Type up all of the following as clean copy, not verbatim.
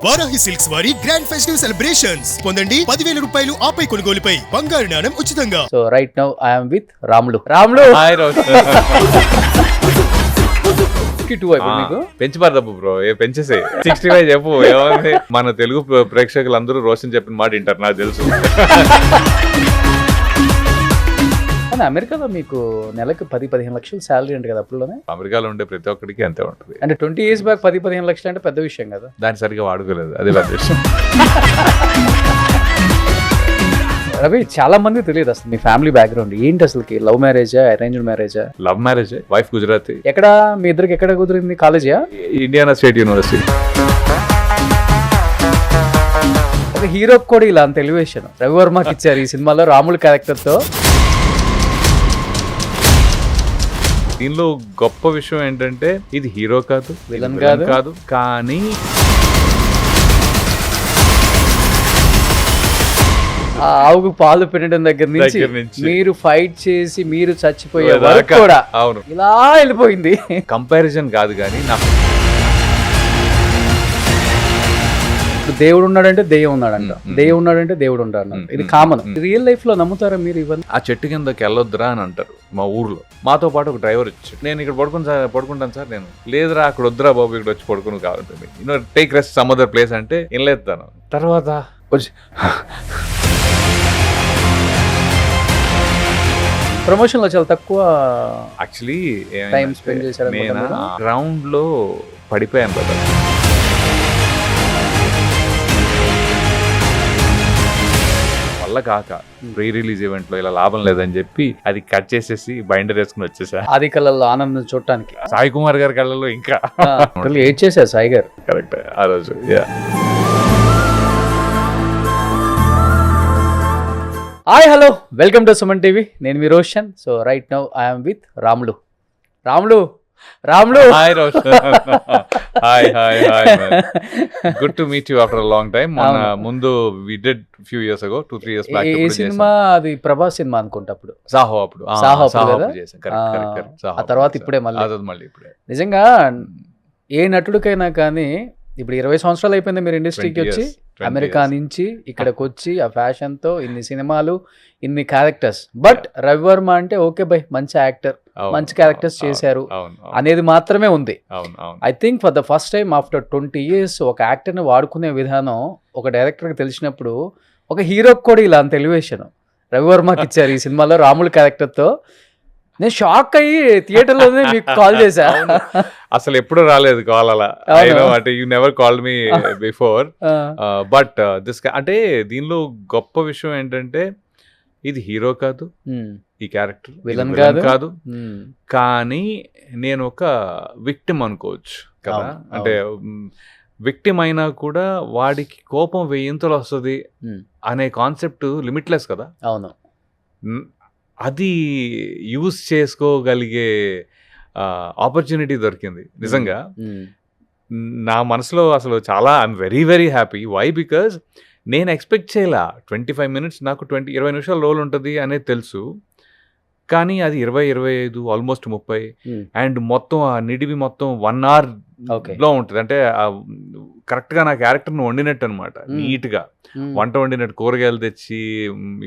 Varahi silks వారి grand festive celebrations పొందండి 10,000 రూపాయలు ఆపై కొనుగోలుపై బంగారు నాణెం ఉచితంగా. So right now I'm with Ramulu. Hi rose. 62 అయిపోయింది మీకు. పెంచిపారు తప్పు బ్రో, పెంచేసే 65 చెప్పు. ఏమైంది, మన తెలుగు ప్రేక్షకులందరూ రోషన్ చెప్పిన మాట వింటారు, నాకు తెలుసు. కానీ అమెరికాలో మీకు నెలకు 10-15 లక్షలు శాలరీ అంటే కదా అప్పుడులోనే. అమెరికాలో ఉండే ప్రతి ఒక్కడికి అంతే ఉంటుంది. అంటే 20 years బ్యాక్ 10-15 లక్షలు అంటే పెద్ద విషయం కదా. దాన్ని సరిగ్గా వాడుకోలేదు, అదే పెద్ద విషయం. రవి, చాలా మంది తెలియదు అసలు మీ ఫ్యామిలీ బ్యాక్గ్రౌండ్ ఏంటి, అసలుకి లవ్ మ్యారేజా అరేంజ్డ్ మ్యారేజా? Love marriage, wife Gujarati. ఎక్కడ మీ ఇద్దరికి ఎక్కడ కుదిరింది? కాలేజా? Indiana State university. ఒక హీరోకి కూడా ఇలా అంత ఎలివేషన్ రవివర్మకి ఇచ్చారు ఈ సినిమాలో రాములు క్యారెక్టర్తో. దీనిలో గొప్ప విషయం ఏంటంటే ఇది హీరో కాదు, విలన్ కాదు, కానీ ఆ ఆవుకు పాలు పెట్టడం దగ్గర నుంచి మీరు ఫైట్ చేసి మీరు చచ్చిపోయే వరకు కూడా అవును ఇలా వెళ్ళిపోయింది. కంపారిజన్ కాదు కానీ నాకు దేవుడు ఉన్నాడంటే దెయ్యం ఉన్నాడంట, దెయ్యం ఉన్నాడంటే దేవుడు ఉన్నాడు. ఇది కామన్. రియల్ లైఫ్ లో నమ్ముతారా మీరు ఇవన్నీ? ఆ చెట్టు కిందకి వెళ్ళొద్దురా అని అంటారు మా ఊర్లో. మాతో పాటు ఒక డ్రైవర్ వచ్చాడు. నేను ఇక్కడ పడుకుంటాను సార్. నేను లేదురా అక్కడ వద్దురా బాబు, ఇక్కడ వచ్చి పడుకుని కావాలి, take rest some other place అంటే వెళ్ళేస్తాను. తర్వాత వచ్చి ప్రమోషన్ లో చాలా తక్కువ యాక్చువల్లీ టైం స్పెండ్ చేశారు. నేను గ్రౌండ్ లో పడిపోయాను కదా. వల్ల కాక ప్రీ రిలీజ్ ఈవెంట్ లో ఇలా లాభం లేదని చెప్పి అది కట్ చేసేసి బైండర్ వేసుకుని వచ్చేసా. ఆది కళ్ళల్లో ఆనందం చూడటానికి సాయి కుమార్ గారి కళ్ళలో ఇంకా ఏడ్ చేశారు సాయి గారు. కరెక్ట్ ఆ రోజు. Hi hello, welcome to Suman TV. నేను మీ Roshan. So right now I'm with Ramulu. Hi Roshan. Hi good to meet you after a long time. ముందు we did few years ago, 2-3 years back. ఈ సినిమా అది ప్రభాస్ సినిమా అనుకుంటా. అప్పుడు సాహో అప్పుడు ఆ తర్వాత ఇప్పుడే మళ్ళీ ఇప్పుడే. నిజంగా ఏ నటుడికైనా కానీ ఇప్పుడు 20 సంవత్సరాలు అయిపోయింది మీరు ఇండస్ట్రీకి వచ్చి. అమెరికా నుంచి ఇక్కడికి వచ్చి ఆ ఫ్యాషన్ తో ఇన్ని సినిమాలు, ఇన్ని క్యారెక్టర్స్. బట్ రవివర్మ అంటే ఓకే బై, మంచి యాక్టర్, మంచి క్యారెక్టర్స్ చేశారు అనేది మాత్రమే ఉంది. I think for the first time after 20 years ఒక యాక్టర్ ని వాడుకునే విధానం ఒక డైరెక్టర్ కి తెలిసినప్పుడు ఒక హీరోకి కూడా ఇలా అంత ఎలివేషన్ రవివర్మకి ఇచ్చారు ఈ సినిమాలో రాములు క్యారెక్టర్ తో. నేను షాక్ అయ్యి థియేటర్ లోనే మీకు కాల్ చేశా. అసలు ఎప్పుడు రాలేదు కాల్ అలా. అంటే you never called me before. But this అంటే దీనిలో గొప్ప విషయం ఏంటంటే ఇది హీరో కాదు, ఈ క్యారెక్టర్ విలన్ కాదు, కానీ నేను ఒక విక్టిమ్ అనుకోవచ్చు కదా. అంటే విక్టిమ్ అయినా కూడా వాడికి కోపం 1000 వస్తుంది అనే కాన్సెప్ట్ లిమిట్లెస్ కదా. అవును, అది యూజ్ చేసుకోగలిగే ఆపర్చునిటీ దొరికింది నిజంగా. నా మనసులో అసలు చాలా I'm very happy. Why? Because నేను ఎక్స్పెక్ట్ చేయలే 25 minutes, నాకు 20 నిమిషాల రోల్ ఉంటుంది అనేది తెలుసు. కానీ అది 20-25 ఆల్మోస్ట్ 30 అండ్ మొత్తం ఆ నిడివి మొత్తం 1 hour లో ఉంటుంది. అంటే కరెక్ట్గా నా క్యారెక్టర్ని వండినట్టు అనమాట. నీట్గా వంట వండినట్టు, కూరగాయలు తెచ్చి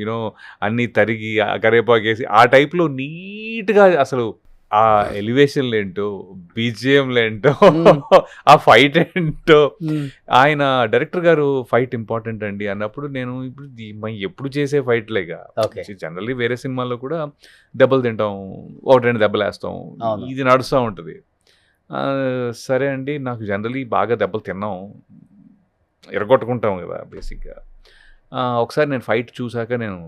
యూనో అన్నీ తరిగి కరివేపాకు వేసి ఆ టైప్లో నీట్గా. అసలు ఆ ఎలివేషన్లు ఏంటో, బీజిఎంలు ఏంటో, ఆ ఫైట్ ఏంటో. ఆయన డైరెక్టర్ గారు ఫైట్ ఇంపార్టెంట్ అండి అన్నప్పుడు నేను ఇప్పుడు ఎప్పుడు చేసే ఫైట్లేగా. జనరల్లీ వేరే సినిమాల్లో కూడా దెబ్బలు తింటాం, 1-2 దెబ్బలు వేస్తాం, ఇది నడుస్తూ ఉంటుంది. సరే అండి, నాకు జనరల్లీ బాగా దెబ్బలు తిన్నాం, ఎరగొట్టుకుంటాం కదా బేసిక్గా. ఒకసారి నేను ఫైట్ చూసాక నేను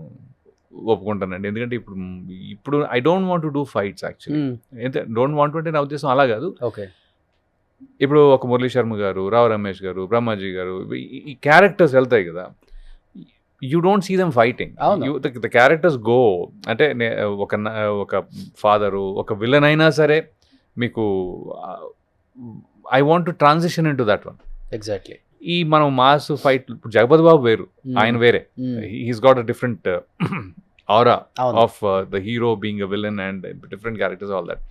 ఒప్పుకుంటానండి. ఎందుకంటే ఇప్పుడు I don't want to do fights actually. Don't want అంటే నా ఉద్దేశం అలా కాదు. ఇప్పుడు ఒక మురళీ శర్మ గారు, రావు రమేష్ గారు, బ్రహ్మాజీ గారు, ఈ క్యారెక్టర్స్ వెళ్తాయి కదా. You don't see them fighting, the characters go. అంటే ఒక ఫాదరు, ఒక విలన్ అయినా సరే మీకు I want to transition into that one. Exactly. ఈ మనం మాస్ ఫైట్, ఇప్పుడు జగపతి బాబు వేరు, ఆయన వేరే. He's got a different aura of the hero being a villain and different characters, all that.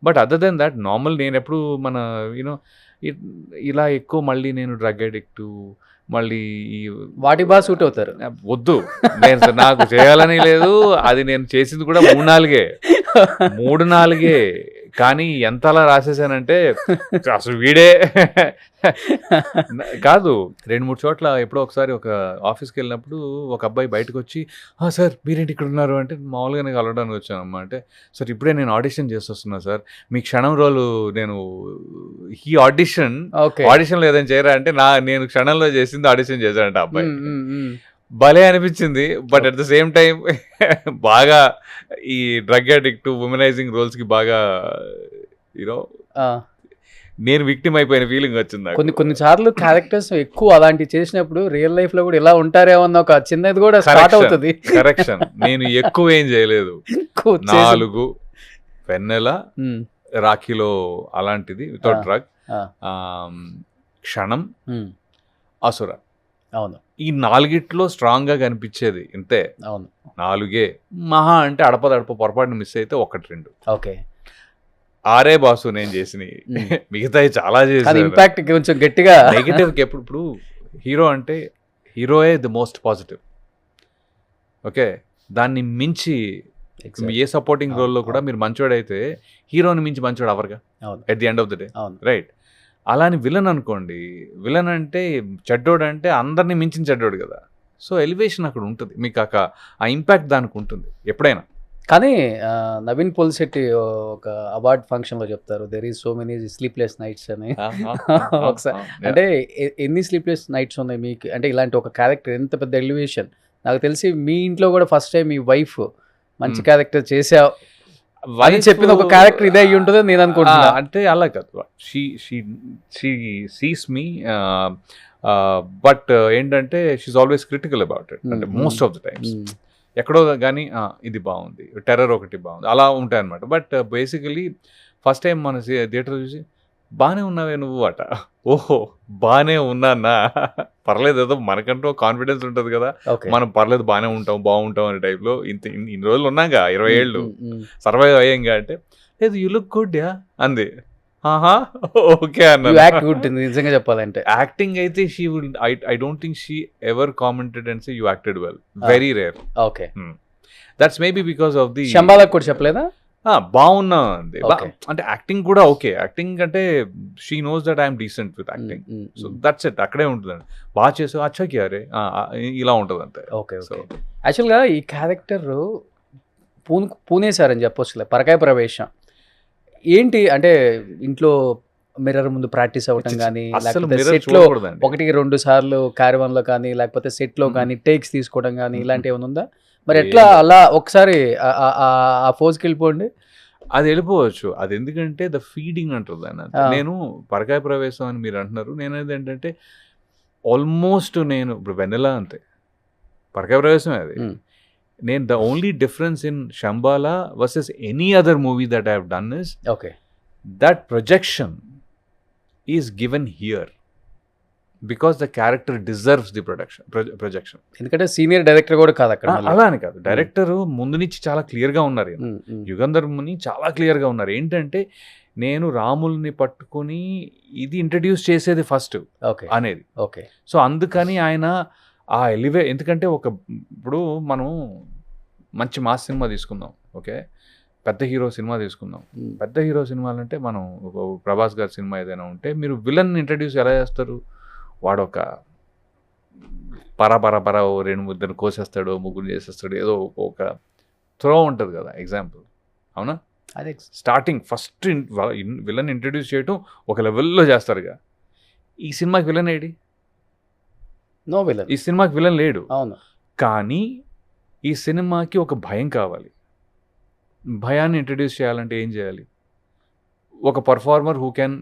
But other than that normal నేను ఎప్పుడు మన you know ఇలా ఎక్కువ మళ్ళీ నేను డ్రగ్ అడిక్ట్ మళ్ళీ ఈ వాటి బాగా సూట్ అవుతారు. వద్దు, నేను నాకు చేయాలని లేదు, అది నేను చేసింది కూడా 3-4 కానీ ఎంతలా రాసేసానంటే అసలు వీడే కాదు. 2-3 చోట్ల ఎప్పుడో ఒకసారి ఒక ఆఫీస్కి వెళ్ళినప్పుడు ఒక అబ్బాయి బయటకు వచ్చి, సార్ మీరేంటి ఇక్కడ ఉన్నారు అంటే, మామూలుగానే కలవడానికి వచ్చానమ్మా అంటే, సార్ ఇప్పుడే నేను ఆడిషన్ చేసి వస్తున్నా సార్, మీ క్షణం రోలు నేను ఈ ఆడిషన్ లేదని చేయరా అంటే, నేను క్షణంలో చేసింది ఆడిషన్ చేశానంట అబ్బాయి. భలే అనిపించింది. But at the same time బాగా ఈ డ్రగ్ అడిక్ట్ ఉమెనైజింగ్ రోల్స్కి బాగా యూనో నేను విక్టిమ్ అయిపోయిన ఫీలింగ్ వచ్చింది. కొన్ని సార్లు క్యారెక్టర్స్ ఎక్కువ అలాంటి చేసినప్పుడు రియల్ లైఫ్ లో కూడా ఇలా ఉంటారేమో అన్న ఒక చిన్నది కూడా స్టార్ట్ అవుతుంది. కరెక్షన్. నేను ఎక్కువ ఏం చేయలేదు. 4 వెన్నెల, రాఖీలో అలాంటిది వితౌట్ డ్రగ్, క్షణం, అసుర. అవును, ఈ 4 స్ట్రాంగ్ గా కనిపించేది ఇంతే. అవును, 4 మహా అంటే అడపదడప పొరపాటును మిస్ అయితే 1-2. ఓకే, 6 బాసు నేను చేసినవి. మిగతాయి చాలా చేసి ఇంపాక్ట్ కొంచెం గట్టిగా నెగిటివ్. ఇప్పుడు హీరో అంటే హీరోయే ది మోస్ట్ పాజిటివ్. ఓకే, దాన్ని మించి ఏ సపోర్టింగ్ రోల్లో కూడా మీరు మంచోడైతే హీరోని మించి మంచోడు అవర్గా at the end of the day, right? అలాని విలన్ అనుకోండి, విలన్ అంటే చెడ్డోడు అంటే అందరినీ మించిన చెడ్డోడు కదా. సో ఎలివేషన్ అక్కడ ఉంటుంది, మీకు ఆ ఇంపాక్ట్ దానికి ఉంటుంది ఎప్పుడైనా. కానీ నవీన్ పోలిశెట్టి ఒక అవార్డ్ ఫంక్షన్ లో చెప్తారు, there is so many sleepless nights అని. ఒకసారి అంటే ఎన్ని స్లీప్లెస్ నైట్స్ ఉన్నాయి మీకు అంటే ఇలాంటి ఒక క్యారెక్టర్, ఎంత పెద్ద ఎలివేషన్. నాకు తెలిసి మీ ఇంట్లో కూడా ఫస్ట్ టైం మీ వైఫ్ మంచి క్యారెక్టర్ చేసావు అని చెప్పింది ఒక క్యారెక్టర్ ఇదే అయ్యి ఉంటుంది నేను అనుకుంటున్నా. అంటే అలా కాదు, షీ సీస్ మీ, బట్ ఏంటంటే she's always critical about it. అంటే మోస్ట్ ఆఫ్ ద టైమ్స్ ఎక్కడో కానీ ఇది బాగుంది, టెర్రర్ ఒకటి బాగుంది, అలా ఉంటాయి అనమాట. బట్ బేసికలీ ఫస్ట్ టైం మన థియేటర్ చూసి బాగానే ఉన్నావే నువ్వు అట. ఓహో బాగానే ఉన్నానా, పర్లేదు, ఏదో మనకంటూ కాన్ఫిడెన్స్ ఉంటుంది కదా, మనం పర్లేదు బాగానే ఉంటాం బాగుంటాం అనే టైప్లో. ఇన్ని రోజులు ఉన్నాగా, 20 ఏళ్ళు సర్వైవ్ అయ్యాంగా అంటే, లేదు యూ లుక్ గుడ్ యా అంది. ఓకే అన్న, నిజంగా చెప్పాలంటే యాక్టింగ్ అయితే she will, I don't think she ever commented and say you acted well, very rare. Okay, that's maybe because of the శంబాలకు కూడా చెప్పలేదా బాగున్నా అంది. అంటే యాక్టింగ్ కూడా ఓకే, యాక్టింగ్ అంటే she knows that I'm decent with acting, so that's it, అక్కడే ఉంటుందండి. బాగా చేసావు, అచ్చాకి అరే ఇలా ఉంటుంది అంతే. ఓకే, సో యాక్చువల్గా ఈ క్యారెక్టర్ పూనేశారని చెప్పొచ్చు, పరకాయ ప్రవేశం ఏంటి అంటే ఇంట్లో మిర్రర్ ముందు ప్రాక్టీస్ అవ్వటం కానీ, లేకపోతే సెట్ లో 1-2 సార్లు క్యారవాన్ లో కానీ, లేకపోతే సెట్ లో కానీ టేక్స్ తీసుకోవడం కానీ, ఇలాంటి ఏమైనా ఉందా? మరి ఎట్లా అలా ఒకసారి ఆ ఫోజ్కి వెళ్ళిపోండి? అది వెళ్ళిపోవచ్చు, అది ఎందుకంటే ద ఫీడింగ్ అంటారు దాన్ని. నేను పరకాయ ప్రవేశం అని మీరు అంటున్నారు, నేను ఏంటంటే ఆల్మోస్ట్ నేను ఇప్పుడు వెన్నెల అంతే, పరకాయ ప్రవేశమే అది. నేను the only difference in Shambhala versus any other movie that I have done is that projection is given here because the character deserves the projection. ఎందుకంటే సీనియర్ డైరెక్టర్ కూడా కాదు అక్కడ. అలా అని కాదు, డైరెక్టర్ ముందు నుంచి చాలా క్లియర్గా ఉన్నారు, యుగంధర్ ముని చాలా క్లియర్గా ఉన్నారు. ఏంటంటే నేను రాముల్ని పట్టుకుని ఇది ఇంట్రడ్యూస్ చేసేది ఫస్ట్ అనేది. ఓకే, సో అందుకని ఆయన ఆ ఎందుకంటే ఇప్పుడు మనం మంచి మాస్ సినిమా తీసుకుందాం, ఓకే, పెద్ద హీరో సినిమా తీసుకుందాం. పెద్ద హీరో సినిమాలంటే మనం ప్రభాస్ గారి సినిమా ఏదైనా ఉంటే మీరు విలన్ ఇంట్రడ్యూస్ ఎలా చేస్తారు? వాడు ఒక పర 2-3 కోసేస్తాడు, 3 చేసేస్తాడు, ఏదో ఒక త్రో ఉంటుంది కదా ఎగ్జాంపుల్, అవునా? అదే స్టార్టింగ్ ఫస్ట్ విలన్ ఇంట్రడ్యూస్ చేయటం ఒక లెవెల్లో చేస్తారుగా. ఈ సినిమాకి విలన్ ఏడి? No villain. ఈ సినిమాకి విలన్ లేడు. అవును, కానీ ఈ సినిమాకి ఒక భయం కావాలి. భయాన్ని ఇంట్రడ్యూస్ చేయాలంటే ఏం చేయాలి? ఒక performer who can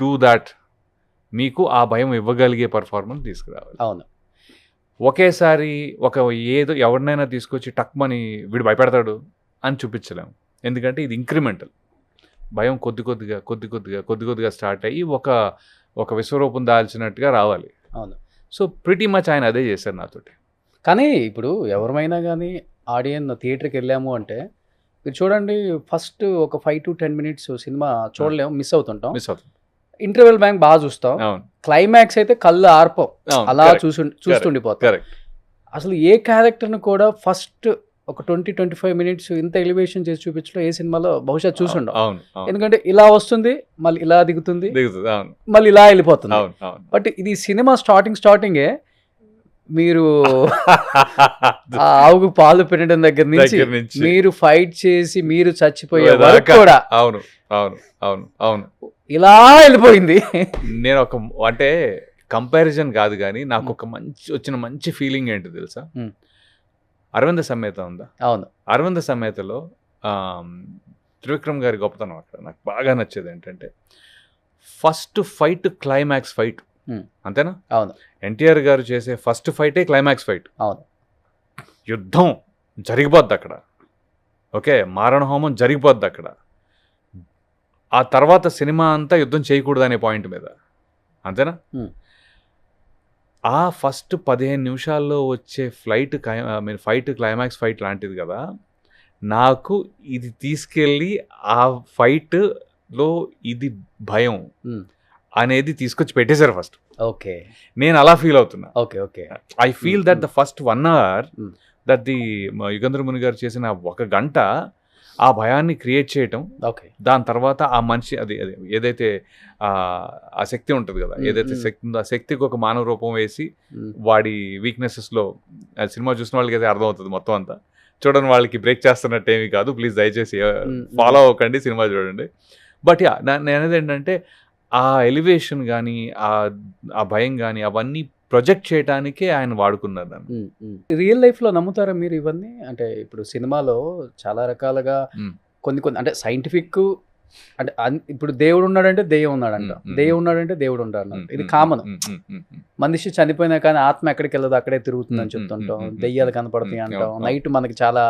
do that, మీకు ఆ భయం ఇవ్వగలిగే పర్ఫార్మెన్స్ తీసుకురావాలి. అవును, ఒకేసారి ఏదో ఎవరినైనా తీసుకొచ్చి టక్మని వీడు భయపెడతాడు అని చూపించలేము, ఎందుకంటే ఇది ఇంక్రిమెంటల్. భయం కొద్ది కొద్దిగా స్టార్ట్ అయ్యి ఒక విశ్వరూపం దాల్చినట్టుగా రావాలి. అవును, సో ప్రిటీ మచ్ ఆయన అదే చేశారు నాతోటి. కానీ ఇప్పుడు ఎవరమైనా కానీ ఆడియన్స్ థియేటర్కి వెళ్ళాము అంటే మీరు చూడండి, ఫస్ట్ ఒక 5 to 10 minutes సినిమా చూడలేము, మిస్ అవుతుంటాం. ఇంటర్వెల్ బ్యాంక్ బాగా చూస్తాం, అవును క్లైమాక్స్ అయితే కళ్ళు ఆర్పం, అవును, అలా correct, చూస్తుండిపోతాం. కరెక్ట్. అసలు ఏ క్యారెక్టర్ని కూడా ఫస్ట్ ఒక 20-25 మినిట్స్ ఇంత ఎలివేషన్ చేసి చూపించడం ఏ సినిమాలో బహుశా చూసుండం. అవును అవును ఎందుకంటే ఇలా వస్తుంది, మళ్ళీ ఇలా దిగుతుంది, దిగుతుంది, అవును మళ్ళీ ఇలా వెళ్ళిపోతుంది. అవును అవును. బట్ ఇది సినిమా స్టార్టింగే మీరు ఆ ఆవుకు పాలు పెట్టడం దగ్గర నుంచి మీరు ఫైట్ చేసి మీరు చచ్చిపోయే వరకు కూడా అవును అవును అవును అవును ఇలా వెళ్ళిపోయింది. నేను ఒక అంటే కంపారిజన్ కాదు కానీ నాకు ఒక వచ్చిన మంచి ఫీలింగ్ ఏంటి తెలుసా, అరవింద సమేత ఉందా, అవును అరవింద సమేతలో త్రివిక్రమ్ గారి గొప్పతనం అక్కడ నాకు బాగా నచ్చేది ఏంటంటే ఫస్ట్ ఫైట్ క్లైమాక్స్ ఫైట్, అంతేనా? అవును. ఎన్టీఆర్ గారు చేసే ఫస్ట్ ఫైటే క్లైమాక్స్ ఫైట్. అవును. యుద్ధం జరిగిపోద్ది అక్కడ, ఓకే, మారణ హోమం జరిగిపోద్ది అక్కడ. ఆ తర్వాత సినిమా అంతా యుద్ధం చేయకూడదు అనే పాయింట్ మీద, అంతేనా? ఆ ఫస్ట్ 15 నిమిషాల్లో వచ్చే ఫైట్ క్లైమాక్స్ ఫైట్ లాంటిది కదా, నాకు ఇది తీసుకెళ్ళి ఆ ఫైట్లో ఇది భయం అనేది తీసుకొచ్చి పెట్టేశారు ఫస్ట్. ఓకే, నేను అలా ఫీల్ అవుతున్నా. Okay okay, I feel that the first 1 hour that the Yugandhar Muni గారు చేసిన 1 గంట ఆ భయాన్ని క్రియేట్ చేయటం, ఓకే, దాని తర్వాత ఆ మనిషి అది ఏదైతే ఆ శక్తి ఉంటుంది కదా, ఏదైతే శక్తి ఉందో ఆ శక్తికి ఒక మానవ రూపం వేసి వాడి వీక్నెసెస్లో, సినిమా చూసిన వాళ్ళకి అయితే అర్థమవుతుంది మొత్తం అంతా, చూడని వాళ్ళకి బ్రేక్ చేస్తున్నట్టు ఏమీ కాదు, ప్లీజ్ దయచేసి ఫాలో అవ్వకండి, సినిమా చూడండి. బట్ యా, నేను అనేది ఏంటంటే ఆ ఎలివేషన్ కానీ ఆ భయం కానీ అవన్నీ ప్రొజెక్ట్ చేయడానికే ఆయన వాడుకున్నారు దాన్ని. రియల్ లైఫ్లో నమ్ముతారా మీరు ఇవన్నీ? అంటే ఇప్పుడు సినిమాలో చాలా రకాలుగా కొన్ని అంటే సైంటిఫిక్, అంటే ఇప్పుడు దేవుడు ఉన్నాడంటే దెయ్యం ఉన్నాడంట, దెయ్యం ఉన్నాడంటే దేవుడు ఉన్నాడు, ఇది కామన్. మనిషి చనిపోయినా కానీ ఆత్మ ఎక్కడికి వెళ్ళదు, అక్కడే తిరుగుతుందని చెప్తుంటాం, దెయ్యాలు కనపడతాయి అంటాం, నైట్ మనకి చాలా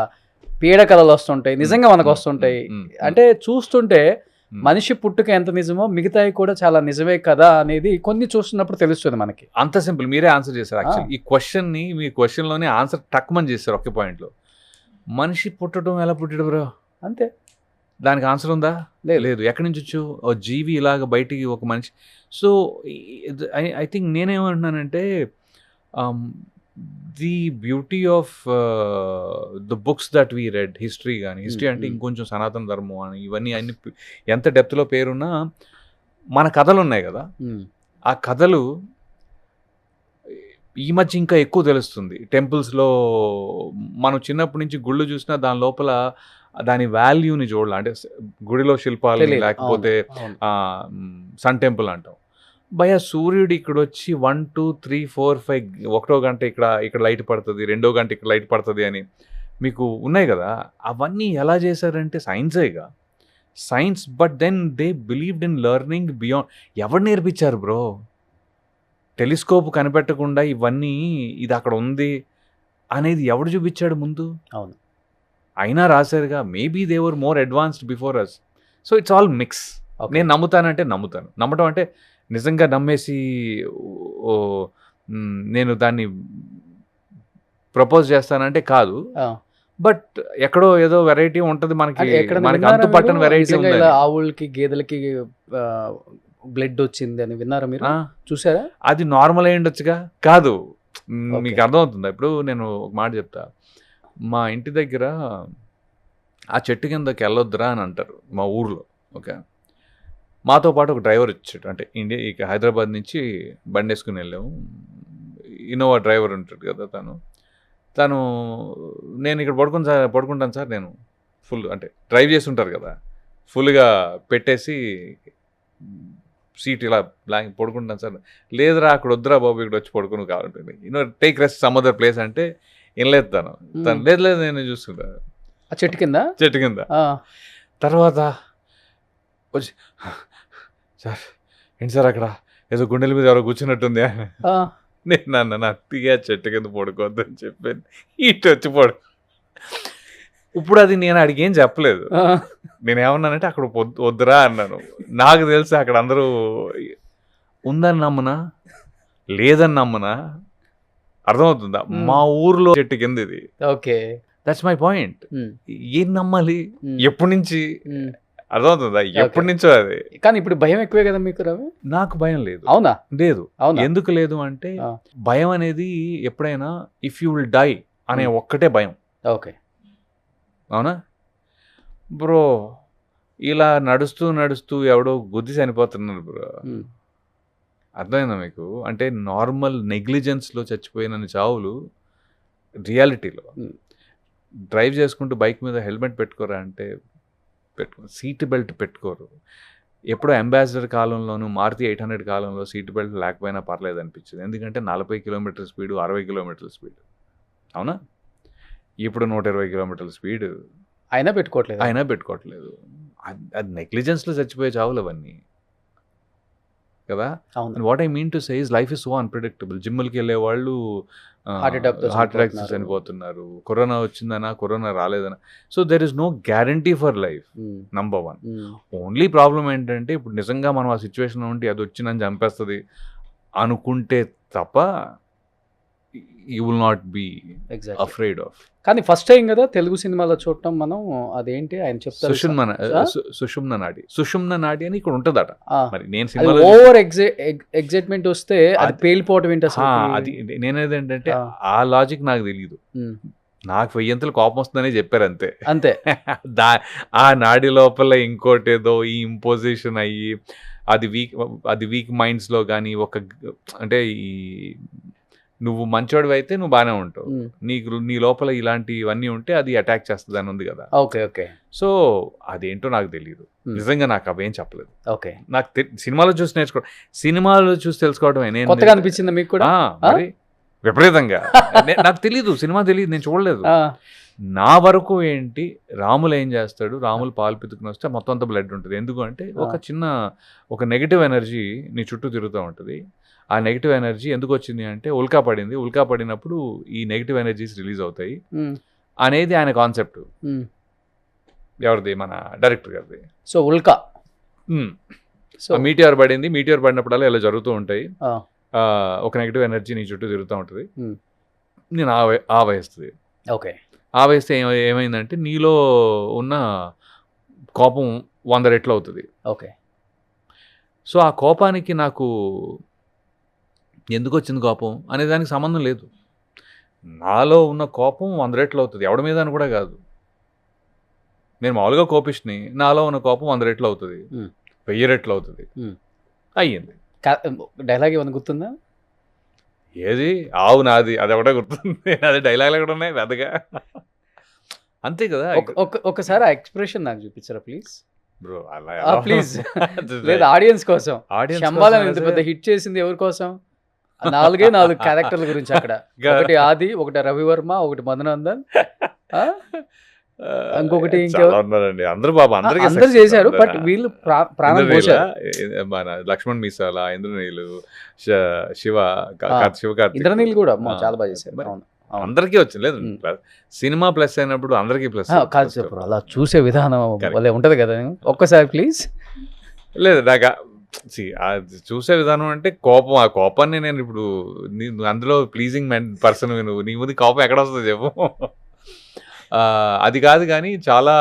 పీడకలలు వస్తుంటాయి, నిజంగా మనకు వస్తుంటాయి. అంటే చూస్తుంటే మనిషి పుట్టుక ఎంత నిజమో మిగతాయి కూడా చాలా నిజమే కదా అనేది కొన్ని చూస్తున్నప్పుడు తెలుస్తుంది మనకి. అంత సింపుల్, మీరే ఆన్సర్ చేశారు. యాక్చువల్లీ ఈ క్వశ్చన్ని మీ క్వశ్చన్లోనే ఆన్సర్ టక్మని చేశారు ఒకే పాయింట్లో. మనిషి పుట్టడం ఎలా పుట్టడం బ్రో, అంతే, దానికి ఆన్సర్ ఉందా? లేదు. ఎక్కడి నుంచి వచ్చు ఓ జీవి ఇలాగ బయటికి ఒక మనిషి? సో ఐ థింక్ నేనేమంటున్నానంటే the beauty of the books that we red, history కానీ, హిస్టరీ అంటే ఇంకొంచెం సనాతన ధర్మం అని ఇవన్నీ అన్ని ఎంత డెప్త్లో పేరున్నా మన కథలు ఉన్నాయి కదా, ఆ కథలు ఈ మధ్య ఇంకా ఎక్కువ తెలుస్తుంది. టెంపుల్స్లో మనం చిన్నప్పటి నుంచి గుళ్ళు చూసినా దాని లోపల దాని వాల్యూని చూడాలి. అంటే గుడిలో శిల్పాలు, లేకపోతే సన్ టెంపుల్ అంటాం, భయ సూర్యుడు ఇక్కడ వచ్చి 1 2 3 4 5 1వ గంట ఇక్కడ లైట్ పడుతుంది, 2వ గంట ఇక్కడ లైట్ పడుతుంది అని మీకు ఉన్నాయి కదా. అవన్నీ ఎలా చేశారంటే సైన్సేగా, science. But then they believed in learning beyond. ఎవరు నేర్పించారు బ్రో? టెలిస్కోప్ కనిపెట్టకుండా ఇవన్నీ ఇది అక్కడ ఉంది అనేది ఎవడు చూపించాడు ముందు? అవును, అయినా రాశారుగా. Maybe they were more advanced before us. So it's all mix. నేను నమ్ముతానంటే నమ్ముతాను. నమ్మటం అంటే నిజంగా నమ్మేసి నేను దాన్ని ప్రపోజ్ చేస్తానంటే కాదు. బట్ ఎక్కడో ఏదో వెరైటీ ఉంటుంది మనకి, మనకి అంతు పట్టని వెరైటీ ఉంది. ఆవులకి గేదెలకి బ్లడ్ వచ్చింది అని విన్నారా మీరు? చూసారా? అది నార్మల్ అయి ఉండొచ్చుగా. కాదు, మీకు అర్థమవుతుందా? ఇప్పుడు నేను ఒక మాట చెప్తా. మా ఇంటి దగ్గర ఆ చెట్టు కిందకి వెళ్ళొద్దురా అని అంటారు మా ఊర్లో. ఓకే, మాతో పాటు ఒక డ్రైవర్ వచ్చాడు. అంటే ఇక హైదరాబాద్ నుంచి బండి వేసుకుని వెళ్ళాము. ఇన్నోవా డ్రైవర్ ఉంటాడు కదా, తను నేను ఇక్కడ పడుకుంటాను సార్, నేను ఫుల్ అంటే డ్రైవ్ చేసి ఉంటారు కదా, ఫుల్గా పెట్టేసి సీట్ ఇలా బ్లాంక్ పడుకుంటాను సార్. లేదురా అక్కడ వద్దురా బాబు, ఇక్కడ వచ్చి పడుకుని కావాలంటుంది, take rest some other place అంటే వినలేదు తను. లేదు నేను చూస్తుంటా చెట్టు కింద. తర్వాత వచ్చి, సార్ ఏంటి సార్ అక్కడ ఏదో గుండెల మీద ఎవరో కూర్చున్నట్టుంది. నేను నా అత్తిగా చెట్టు కింద పడుకోవద్దు అని చెప్పాను, ఇటు వచ్చి పడు. ఇప్పుడు అది నేను అడిగి ఏం చెప్పలేదు. నేనేమన్నానంటే అక్కడ వద్దురా అన్నాను. నాకు తెలిసి అక్కడ అందరూ ఉందని నమ్మనా లేదని నమ్మనా అర్థమవుతుందా? మా ఊర్లో చెట్టు కింద ఇది. Okay, that's my point. ఏం నమ్మాలి? ఎప్పటి నుంచి అర్థమవుతుందా? ఎప్పటి నుంచో అది. కానీ ఇప్పుడు భయం ఎక్కువే కదా మీకు రవి? నాకు భయం లేదు. అవునా? లేదు. అవునా? ఎందుకు లేదు అంటే ఆ. భయం అనేది ఎప్పుడైనా ఇఫ్ యూ విల్ డై అనే ఒక్కటే భయం. ఓకే. అవునా బ్రో? ఇలా నడుస్తూ నడుస్తూ ఎవడో గుద్ది చనిపోతున్నారు బ్రో. అర్థమైందా మీకు? అంటే నార్మల్ నెగ్లిజెన్స్లో చచ్చిపోయిన చావులు రియాలిటీలో. డ్రైవ్ చేసుకుంటూ బైక్ మీద హెల్మెట్ పెట్టుకోరా అంటే పెట్టుకో. సీట్ బెల్ట్ పెట్టుకోరు. ఎప్పుడో అంబాసిడర్ కాలంలోనూ మారుతి 800 కాలంలో సీట్ బెల్ట్ లేకపోయినా పర్లేదు అనిపించింది. ఎందుకంటే 40 కిలోమీటర్ స్పీడు, 60 కిలోమీటర్ల స్పీడ్. అవునా? ఇప్పుడు 120 కిలోమీటర్ల స్పీడ్ అయినా పెట్టుకోవట్లేదు. అది నెగ్లిజెన్స్లో చచ్చిపోయే చావులు అవన్నీ కదా. అవును. What I mean to say is life is so unpredictable. జిమ్కి వెళ్ళే వాళ్ళు హార్ట్ అటాక్స్ చనిపోతున్నారు. కరోనా వచ్చిందనా, కరోనా రాలేదనా. So there is no guarantee for life. Number 1. Only problem ఏంటంటే ఇప్పుడు నిజంగా మనం ఆ సిచ్యువేషన్లో ఉంటే అది వచ్చి నన్ను చంపేస్తుంది అనుకుంటే తప్ప you will not be afraid of. కానీ ఫస్ట్ టైం కదా తెలుగు సినిమాలో చూడటం మనం. అదేంటి ఆయన చెప్తారు, సుషుమ్న నాడి అని ఇక్కడ ఉంటుందట. మరి నేను ఓవర్ ఎగ్జైట్మెంట్ వస్తే అది పేలిపోవటం ఏంటి అసలు? అది నేనేదేంటంటే ఆ లాజిక్ నాకు తెలియదు. నాకు 1000 కోపం వస్తుందనే చెప్పారు అంతే. అంతే. ఆ నాడి లోపల ఇంకోటేదో ఈ ఇంపోజిషన్ అయ్యి అది వీక్ మైండ్స్లో కానీ అంటే ఈ నువ్వు మంచోడివి అయితే నువ్వు బాగానే ఉంటావు, నీ లోపల ఇలాంటివన్నీ ఉంటే అది అటాక్ చేస్తుంది అని ఉంది కదా. Okay okay. సో అదేంటో నాకు తెలియదు. నిజంగా నాకు అవేం చెప్పలేదు. ఓకే. నాకు సినిమాలో చూసి నేర్చుకోవడం, సినిమాలో చూసి తెలుసుకోవడమే. కొత్తగా అనిపించింది మీకు కూడా? మరి విపరీతంగా. నాకు తెలియదు, సినిమా తెలియదు, నేను చూడలేదు. నా వరకు ఏంటి, రాములు ఏం చేస్తాడు, రాములు పాలు పితుకుని వస్తే మొత్తం అంతా బ్లడ్ ఉంటుంది. ఎందుకంటే ఒక నెగిటివ్ ఎనర్జీ నీ చుట్టూ తిరుగుతూ ఉంటుంది. ఆ నెగిటివ్ ఎనర్జీ ఎందుకు వచ్చింది అంటే ఉల్కా పడినప్పుడు ఈ నెగిటివ్ ఎనర్జీస్ రిలీజ్ అవుతాయి అనేది ఆయన కాన్సెప్ట్. ఎవరిది? మన డైరెక్టర్ గారిది. సో ఉల్కా మీటిఆర్ పడినప్పుడల్లా ఇలా జరుగుతూ ఉంటాయి. ఒక నెగిటివ్ ఎనర్జీ నీ చుట్టూ తిరుగుతూ ఉంటుంది. నేను ఆవహిస్తుంది. ఓకే. ఆవేస్తే ఏమైందంటే నీలో ఉన్న కోపం 100 రెట్లు అవుతుంది. ఓకే. సో ఆ కోపానికి నాకు ఎందుకు వచ్చింది కోపం అనే దానికి సంబంధం లేదు. నాలో ఉన్న కోపం 100 రెట్లు అవుతుంది. ఎవడి మీద అని కూడా కాదు. నేను మామూలుగా కోపిష్ని, నాలో ఉన్న కోపం 100 రెట్లు అవుతుంది, 1000 రెట్లు అవుతుంది. అయ్యింది. డైలాగ్ ఏమైనా గుర్తుందా? ఏది? ఆవు నాది, అది ఒకటే గుర్తుంది. అదే డైలాగ్లు కూడా ఉన్నాయి పెద్దగా. అంతే కదా. ఒకసారి ఆ ఎక్స్ప్రెషన్ నాకు చూపించరా ప్లీజ్ బ్రో? అలా ప్లీజ్. లేదు, ఆడియన్స్ కోసం. శంబాలం ఇంత పెద్ద హిట్ చేసింది ఎవరి కోసం? 4 క్యారెక్టర్ల గురించి అక్కడ. ఒకటి ఆది, ఒకటి రవివర్మ, ఒకటి మధునందన్, ఇంకొకటి ఉన్నారండి. అందరూ చేశారు. బట్ వీళ్ళు ప్రాణం పోశారు. మన లక్ష్మణ్ మీసాల, ఇంద్రనీలు, శివ ఇంద్రనీల్ కూడా చాలా బాగా చేశారు. అందరికీ వచ్చింది. లేదు, సినిమా ప్లస్ అయినప్పుడు అందరికీ ప్లస్ కాదు చెప్పు. అలా చూసే విధానం ఉంటది కదా. ఒక్కసారి ప్లీజ్. లేదు, నాకు చూసే విధానం అంటే కోపం. ఆ కోపాన్ని నేను ఇప్పుడు అందులో ప్లీజింగ్ పర్సన్ నువ్వు, నీ ముందు కోపం ఎక్కడ వస్తుంది చెప్పు? అది కాదు. కానీ చాలా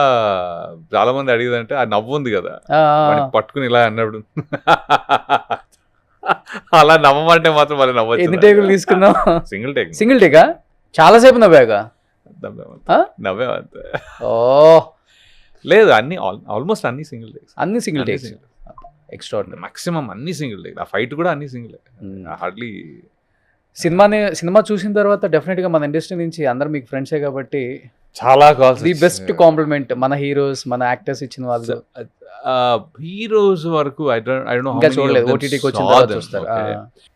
మంది అడిగేదంటే ఆ నవ్వు ఉంది కదా, పట్టుకుని ఇలా అన్నప్పుడు అలా నవ్వమంటే మాత్రం మళ్ళీ నవ్వచ్చు. ఎన్ని టేకులు తీసుకున్నావు? సింగిల్ టేకా? చాలాసేపు నవ్వాగా? నవ్వే లేదు, ఆల్మోస్ట్ అన్ని సింగిల్ టేక్స్. ఎక్స్ట్రాడినరీ. మాక్సిమం అన్ని సింగిల్ టేక్. ఆ ఫైట్ కూడా అన్ని సింగిల్. హార్డ్లీ సినిమా చూసిన తర్వాత డెఫినెట్గా మన ఇండస్ట్రీ నుంచి అందరు మీకు ఫ్రెండ్సే కాబట్టి చాలా కాల్స్. ది బెస్ట్ కాంప్లిమెంట్ మన హీరోస్, మన యాక్టర్స్ ఇచ్చిన వాళ్ళు. హీరోస్ వరకు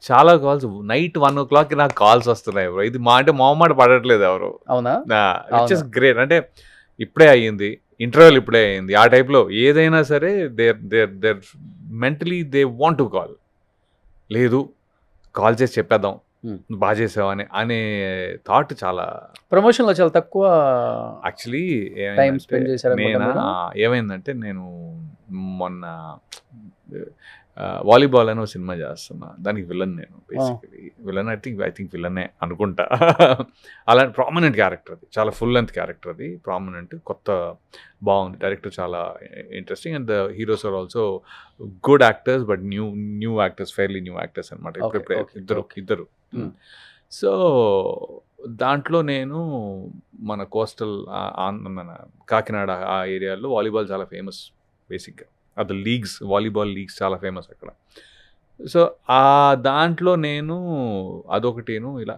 చాలా కాల్స్. నైట్ 1 o'clock నాకు కాల్స్ వస్తున్నాయి బ్రో. ఇది అంటే మొహమాట పడట్లేదు ఎవరు. అవునా? Which is great. అంటే ఇప్పుడే అయ్యింది, ఇంటర్వ్యూలు ఇప్పుడే అయ్యింది. ఆ టైప్లో ఏదైనా సరే there mentally they want to call. లేదు, కాల్ చేసి చెప్పేద్దాం బాగా చేసావు అనే థాట్. చాలా ప్రమోషన్లో చాలా తక్కువ యాక్చువల్లీ ఏమైందంటే నేను మొన్న వాలీబాల్ అని ఒక సినిమా చేస్తున్నా, దానికి విలన్ నేను బేసికలీ. విలన్ ఐ థింక్ విలనే అనుకుంటా. అలాంటి ప్రామినెంట్ క్యారెక్టర్ అది, చాలా ఫుల్ లెంత్ క్యారెక్టర్ అది, ప్రామినెంట్, కొత్త, బాగుంది. డైరెక్టర్ చాలా interesting and the heroes are also good actors, but new actors, fairly new actors అనమాట. ఇద్దరు. సో దాంట్లో నేను మన కోస్టల్ మన కాకినాడ ఆ ఏరియాలో వాలీబాల్ చాలా ఫేమస్ బేసిక్గా. అది లీగ్స్, వాలీబాల్ లీగ్స్ చాలా ఫేమస్ అక్కడ. సో ఆ దాంట్లో నేను అదొకటేను, ఇలా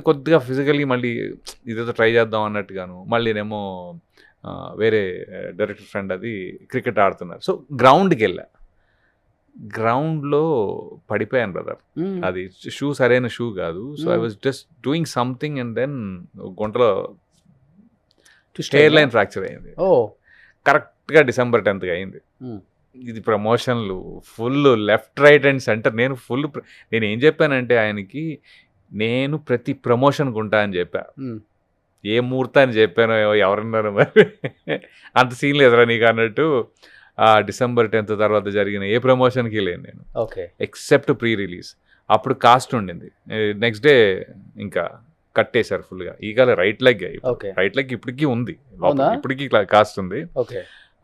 కొద్దిగా ఫిజికల్లీ మళ్ళీ ఇదేదో ట్రై చేద్దాం అన్నట్టుగాను. మళ్ళీనేమో వేరే డైరెక్టర్ ఫ్రెండ్ అది క్రికెట్ ఆడుతున్నారు. సో గ్రౌండ్కి వెళ్ళా, గ్రౌండ్లో పడిపోయాను బ్రదర్. అది షూ సరైన షూ కాదు. So I was just doing something and then గుంటలో హెయిర్ లైన్ ఫ్రాక్చర్ అయింది. కరెక్ట్గా December 10th అయింది. ఇది ప్రమోషన్లు full left right and centre. నేను ఏం చెప్పానంటే ఆయనకి, నేను ప్రతి ప్రమోషన్ ఉంటా అని చెప్పా. ఏ ముహూర్తాన్ని చెప్పానో ఎవరన్నారో మరి, అంత సీన్ లేదురా నీకు అన్నట్టు. December 10th తర్వాత జరిగిన ఏ ప్రమోషన్కి లేను నేను, ఎక్సెప్ట్ ప్రీ రిలీజ్. అప్పుడు కాస్ట్ ఉండింది. నెక్స్ట్ డే ఇంకా కట్టేశారు ఫుల్గా. ఈగల రైట్ లెగ్ ఇప్పటికీ ఉంది, ఇప్పటికీ కాస్ట్ ఉంది.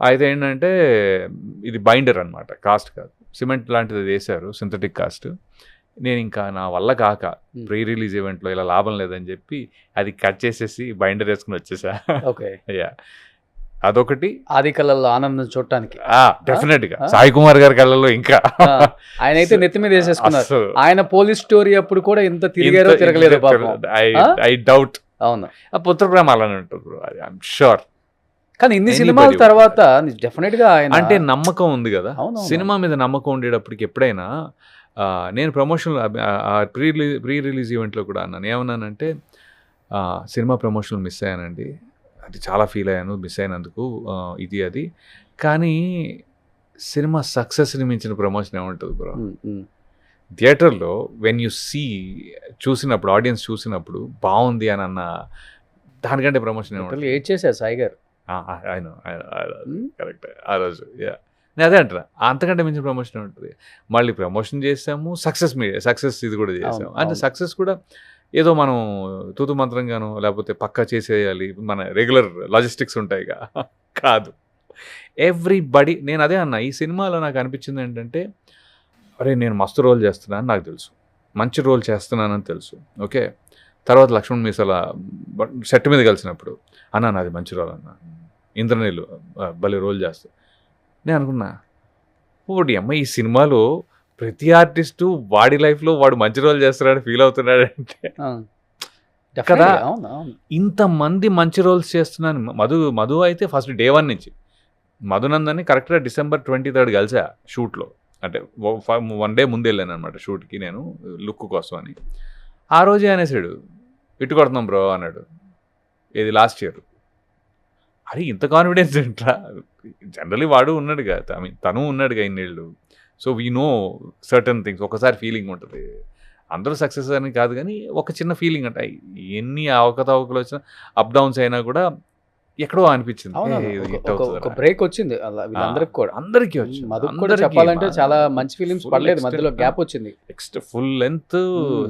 అయితే ఏంటంటే ఇది బైండర్ అనమాట, కాస్ట్ కాదు, సిమెంట్ లాంటిది వేశారు, సింథటిక్ కాస్ట్. నేను ఇంకా నా వల్ల కాక ప్రీ రిలీజ్ ఈవెంట్లో ఇలా లాభం లేదని చెప్పి అది కట్ చేసేసి బైండర్ వేసుకుని వచ్చేసా. అదొకటి. ఆది కళ్ళల్లో ఆనందం చూడటానికి డెఫినెట్ గా సాయి కుమార్ గారి కళ్ళల్లో ఇంకా ఆయన అయితే నెత్తి మీద వేసేసుకున్నారు. ఆయన పోలీస్ స్టోరీ అప్పుడు కూడా ఇంత తిరిగారో తిరగలేదు ఐ డౌట్. అవును, పుత్రప్రేమ అలానే ఉంటుంది ఐఎమ్ షూర్. కానీ ఇన్ని సినిమాల తర్వాత డెఫినెట్ గా అంటే నమ్మకం ఉంది కదా, సినిమా మీద నమ్మకం ఉండేటప్పటికి. ఎప్పుడైనా నేను ప్రమోషన్ ప్రీ రిలీజ్ ఈవెంట్లో కూడా అన్నాను, ఏమన్నానంటే సినిమా ప్రమోషన్ మిస్ అయ్యానండి, అది చాలా ఫీల్ అయ్యాను మిస్ అయినందుకు, ఇది అది. కానీ సినిమా సక్సెస్ని మించిన ప్రమోషన్ ఏముంటుంది బ్రో? థియేటర్లో వెన్ యూ చూసినప్పుడు, ఆడియన్స్ చూసినప్పుడు బాగుంది అని అన్న దానికంటే ప్రమోషన్ ఏముంటుంది? ఏడ్ చేశారు సాయి గారు. ఆయన కరెక్ట్ ఆ రోజు. నేను అదే అంటున్నా, అంతకంటే మించిన ప్రమోషన్ ఉంటుంది. మళ్ళీ ప్రమోషన్ చేసాము, సక్సెస్ ఇది కూడా చేసాము. అంటే సక్సెస్ కూడా ఏదో మనం తూతు మంత్రంగాను లేకపోతే పక్కా చేసేయాలి, మన రెగ్యులర్ లాజిస్టిక్స్ ఉంటాయి కాదు. ఎవ్రీబడి, నేను అదే అన్నా, ఈ సినిమాలో నాకు అనిపించింది ఏంటంటే, అరే నేను మస్తు రోల్ చేస్తున్నాను నాకు తెలుసు, మంచి రోల్ చేస్తున్నానని తెలుసు. ఓకే, తర్వాత లక్ష్మణ్ మీసాల సెట్ మీద కలిసినప్పుడు అన్నా నాది మంచి రోల్ అన్న, ఇంద్రనీళ్ళు భలే రోల్ చేస్తా. నేను అనుకున్నా, ఓడి అమ్మ ఈ సినిమాలో ప్రతి ఆర్టిస్టు వాడి లైఫ్లో వాడు మంచి రోల్ చేస్తున్నాడు ఫీల్ అవుతున్నాడంటే కదా. ఇంతమంది మంచి రోల్స్ చేస్తున్నాను. మధు అయితే ఫస్ట్ డే 1 నుంచి, మధునందని కరెక్ట్గా December 23rd కలిసా షూట్లో. అంటే 1 day ముందు వెళ్ళాను అనమాట షూట్కి నేను, లుక్ కోసం అని. ఆ రోజే అనేసాడు, ఇటు కొడుతున్నాం బ్రో అన్నాడు. ఇది లాస్ట్ ఇయర్. అరే ఇంత కాన్ఫిడెన్స్ ఏంట్రా? జనరలీ వాడు ఉన్నాడుగా, తను ఉన్నాడుగా ఇన్నేళ్ళు. So we know certain things. ఒకసారి ఫీలింగ్ ఉంటుంది, అందరూ సక్సెస్ అని కాదు కానీ ఒక చిన్న ఫీలింగ్ అంటే, ఎన్ని అవకతవకలు వచ్చినా అప్ డౌన్స్ అయినా కూడా ఎక్కడో అనిపించింది, బ్రేక్ వచ్చింది అందరికి కూడా. అందరికీ వచ్చింది, చెప్పాలంటే చాలా మంచి ఫీలింగ్స్ పడలేదు, మధ్యలో గ్యాప్ వచ్చింది. Next full length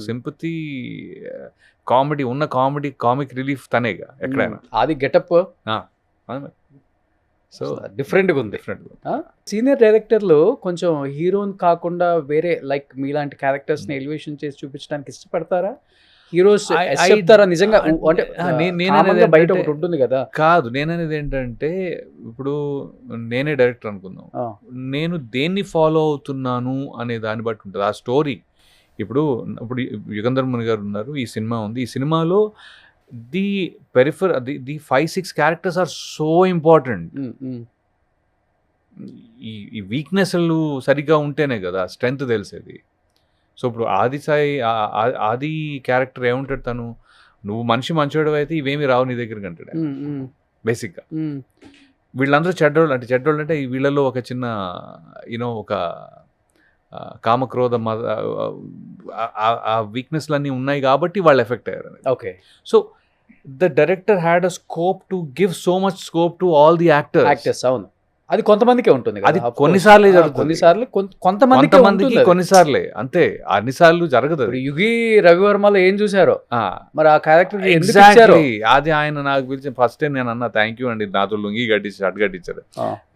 sympathy, comedy ఉన్న కామిక్ రిలీఫ్ తనేగా ఎక్కడైనా. అది గెటప్ సో డిఫరెంట్గా ఉంది. సీనియర్ డైరెక్టర్లు కొంచెం హీరోని కాకుండా వేరే లైక్ మీలాంటి క్యారెక్టర్స్ని ఎలివేషన్ చేసి చూపించడానికి ఇష్టపడతారా? హీరోస్ చెప్తారా నిజంగా? అంటే బయట ఒకటి ఉంటుంది కదా. కాదు, నేననేది ఏంటంటే, ఇప్పుడు నేనే డైరెక్టర్ అనుకుందాం, నేను దేన్ని ఫాలో అవుతున్నాను అనే దాన్ని బట్టి ఉంటుంది ఆ స్టోరీ. ఇప్పుడు యుగంధర్ ముని గారు ఉన్నారు, ఈ సినిమా ఉంది, ఈ సినిమాలో the 5-6 characters are so important. ఈ వీక్నెస్లు సరిగ్గా ఉంటేనే కదా స్ట్రెంగ్త్ తెలిసేది. సో ఇప్పుడు ఆది క్యారెక్టర్ ఏముంటాడు, తను నువ్వు మంచోడు అయితే ఇవేమి రావు నీ దగ్గరికి అంటాడు బేసిక్గా. వీళ్ళందరూ చెడ్డోళ్ళు అంటే వీళ్ళలో ఒక చిన్న ఒక కామక్రోధ ఆ వీక్నెస్లన్నీ ఉన్నాయి కాబట్టి వాళ్ళు ఎఫెక్ట్ అయ్యారు. Okay, so the director had a scope to give so much scope to all the actors. అవును, అది కొంతమందికే ఉంటుంది కదా, అది of course. కొన్నిసార్లే జరుగుతుంది. కొన్నిసార్లు కొంతమందికి కొంతమందికి కొన్నిసార్లే, అంతే, అన్నిసార్లు జరగదు అది. యుగి రవివర్మలో ఏం చూసారో ఆ, మరి ఆ క్యారెక్టర్ ఎందుకు ఇచ్చారో. ఎగ్జాక్ట్లీ. అది ఆయన నాకు పిలిచి ఫస్ట్ టైం నేను అన్నా థ్యాంక్ యూ అండి, నాతో లుంగి కట్టించి షర్ట్ కట్టించారు.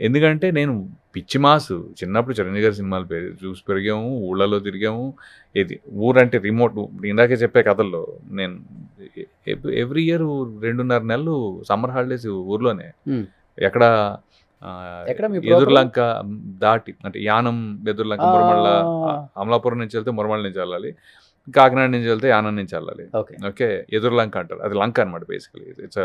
ఎందుకంటే నేను పిచ్చి మాసు చిన్నప్పుడు చిరంజీవి గారి సినిమాలు చూసి పెరిగాము, ఊళ్ళలో తిరిగాము. ఇది ఊరంటే రిమోట్, ఇందాకే చెప్పే కథల్లో నేను ఎవ్రీ ఇయర్ 2.5 నెలలు సమ్మర్ హాలిడేస్ ఊర్లోనే. ఎక్కడ ఎక్కడ మీ ఎదుర్లంక దాటి, అంటే యానం ఎదుర్లంక, మురమళ్ళ, అమలాపురం నుంచి వెళ్తే మురమళ్ళ నుంచి వెళ్ళాలి, కాకినాడ నుంచి వెళ్తే యానం నుంచి వెళ్ళాలి. ఓకే, ఎదుర్లంక అంటారు, అది లంక అనమాట బేసికలీ. It's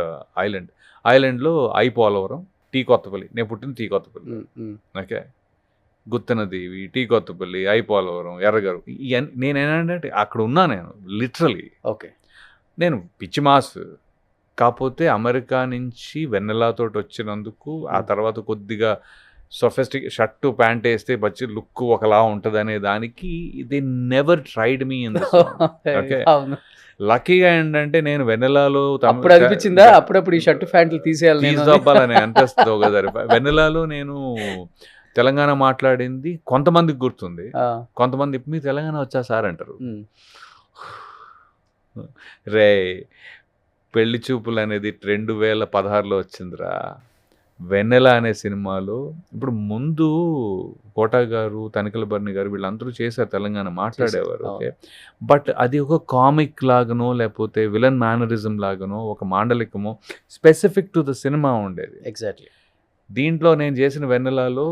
island. ఐలాండ్లో పోలవరం, టీ కొత్తపల్లి. నేను పుట్టిన T Kothapalli. Okay, Guttanadevi, T Kothapalli, Polavaram, Erragaru. ఇవన్నీ నేనేంటంటే అక్కడ ఉన్నా నేను లిటరలీ. ఓకే, నేను పిచ్చి మాస్. కాకపోతే అమెరికా నుంచి వెన్నెలాతో వచ్చినందుకు ఆ తర్వాత కొద్దిగా సొఫిస్టిక్ షర్టు ప్యాంట్ వేస్తే బచ్చి లుక్ ఒకలా ఉంటుంది అనే దానికి they never tried me in this. Okay, లక్కీగా ఏంటంటే నేను వెన్నెలాలో అప్పుడు అనిపించిందా అప్పుడప్పుడు ఈ షర్టు ప్యాంట్లు తీసేయాలని అనిపిస్తుంది ఒకసారి. వెన్నెలాలో నేను తెలంగాణ మాట్లాడింది కొంతమందికి గుర్తుంది, కొంతమంది మీ తెలంగాణ వచ్చా సార్ అంటారు. రే, పెళ్లి చూపులు అనేది 2016లో వచ్చిందిరా. వెన్నెల అనే సినిమాలో ఇప్పుడు ముందు కోటా గారు, తనికల బర్ని గారు వీళ్ళందరూ చేశారు, తెలంగాణ మాట్లాడేవారు. ఓకే, బట్ అది ఒక కామిక్ లాగానో లేకపోతే విలన్ మేనరిజం లాగానో ఒక మాండలికమో స్పెసిఫిక్ టు ద సినిమా ఉండేది. ఎగ్జాక్ట్లీ. దీంట్లో నేను చేసిన వెన్నెలలో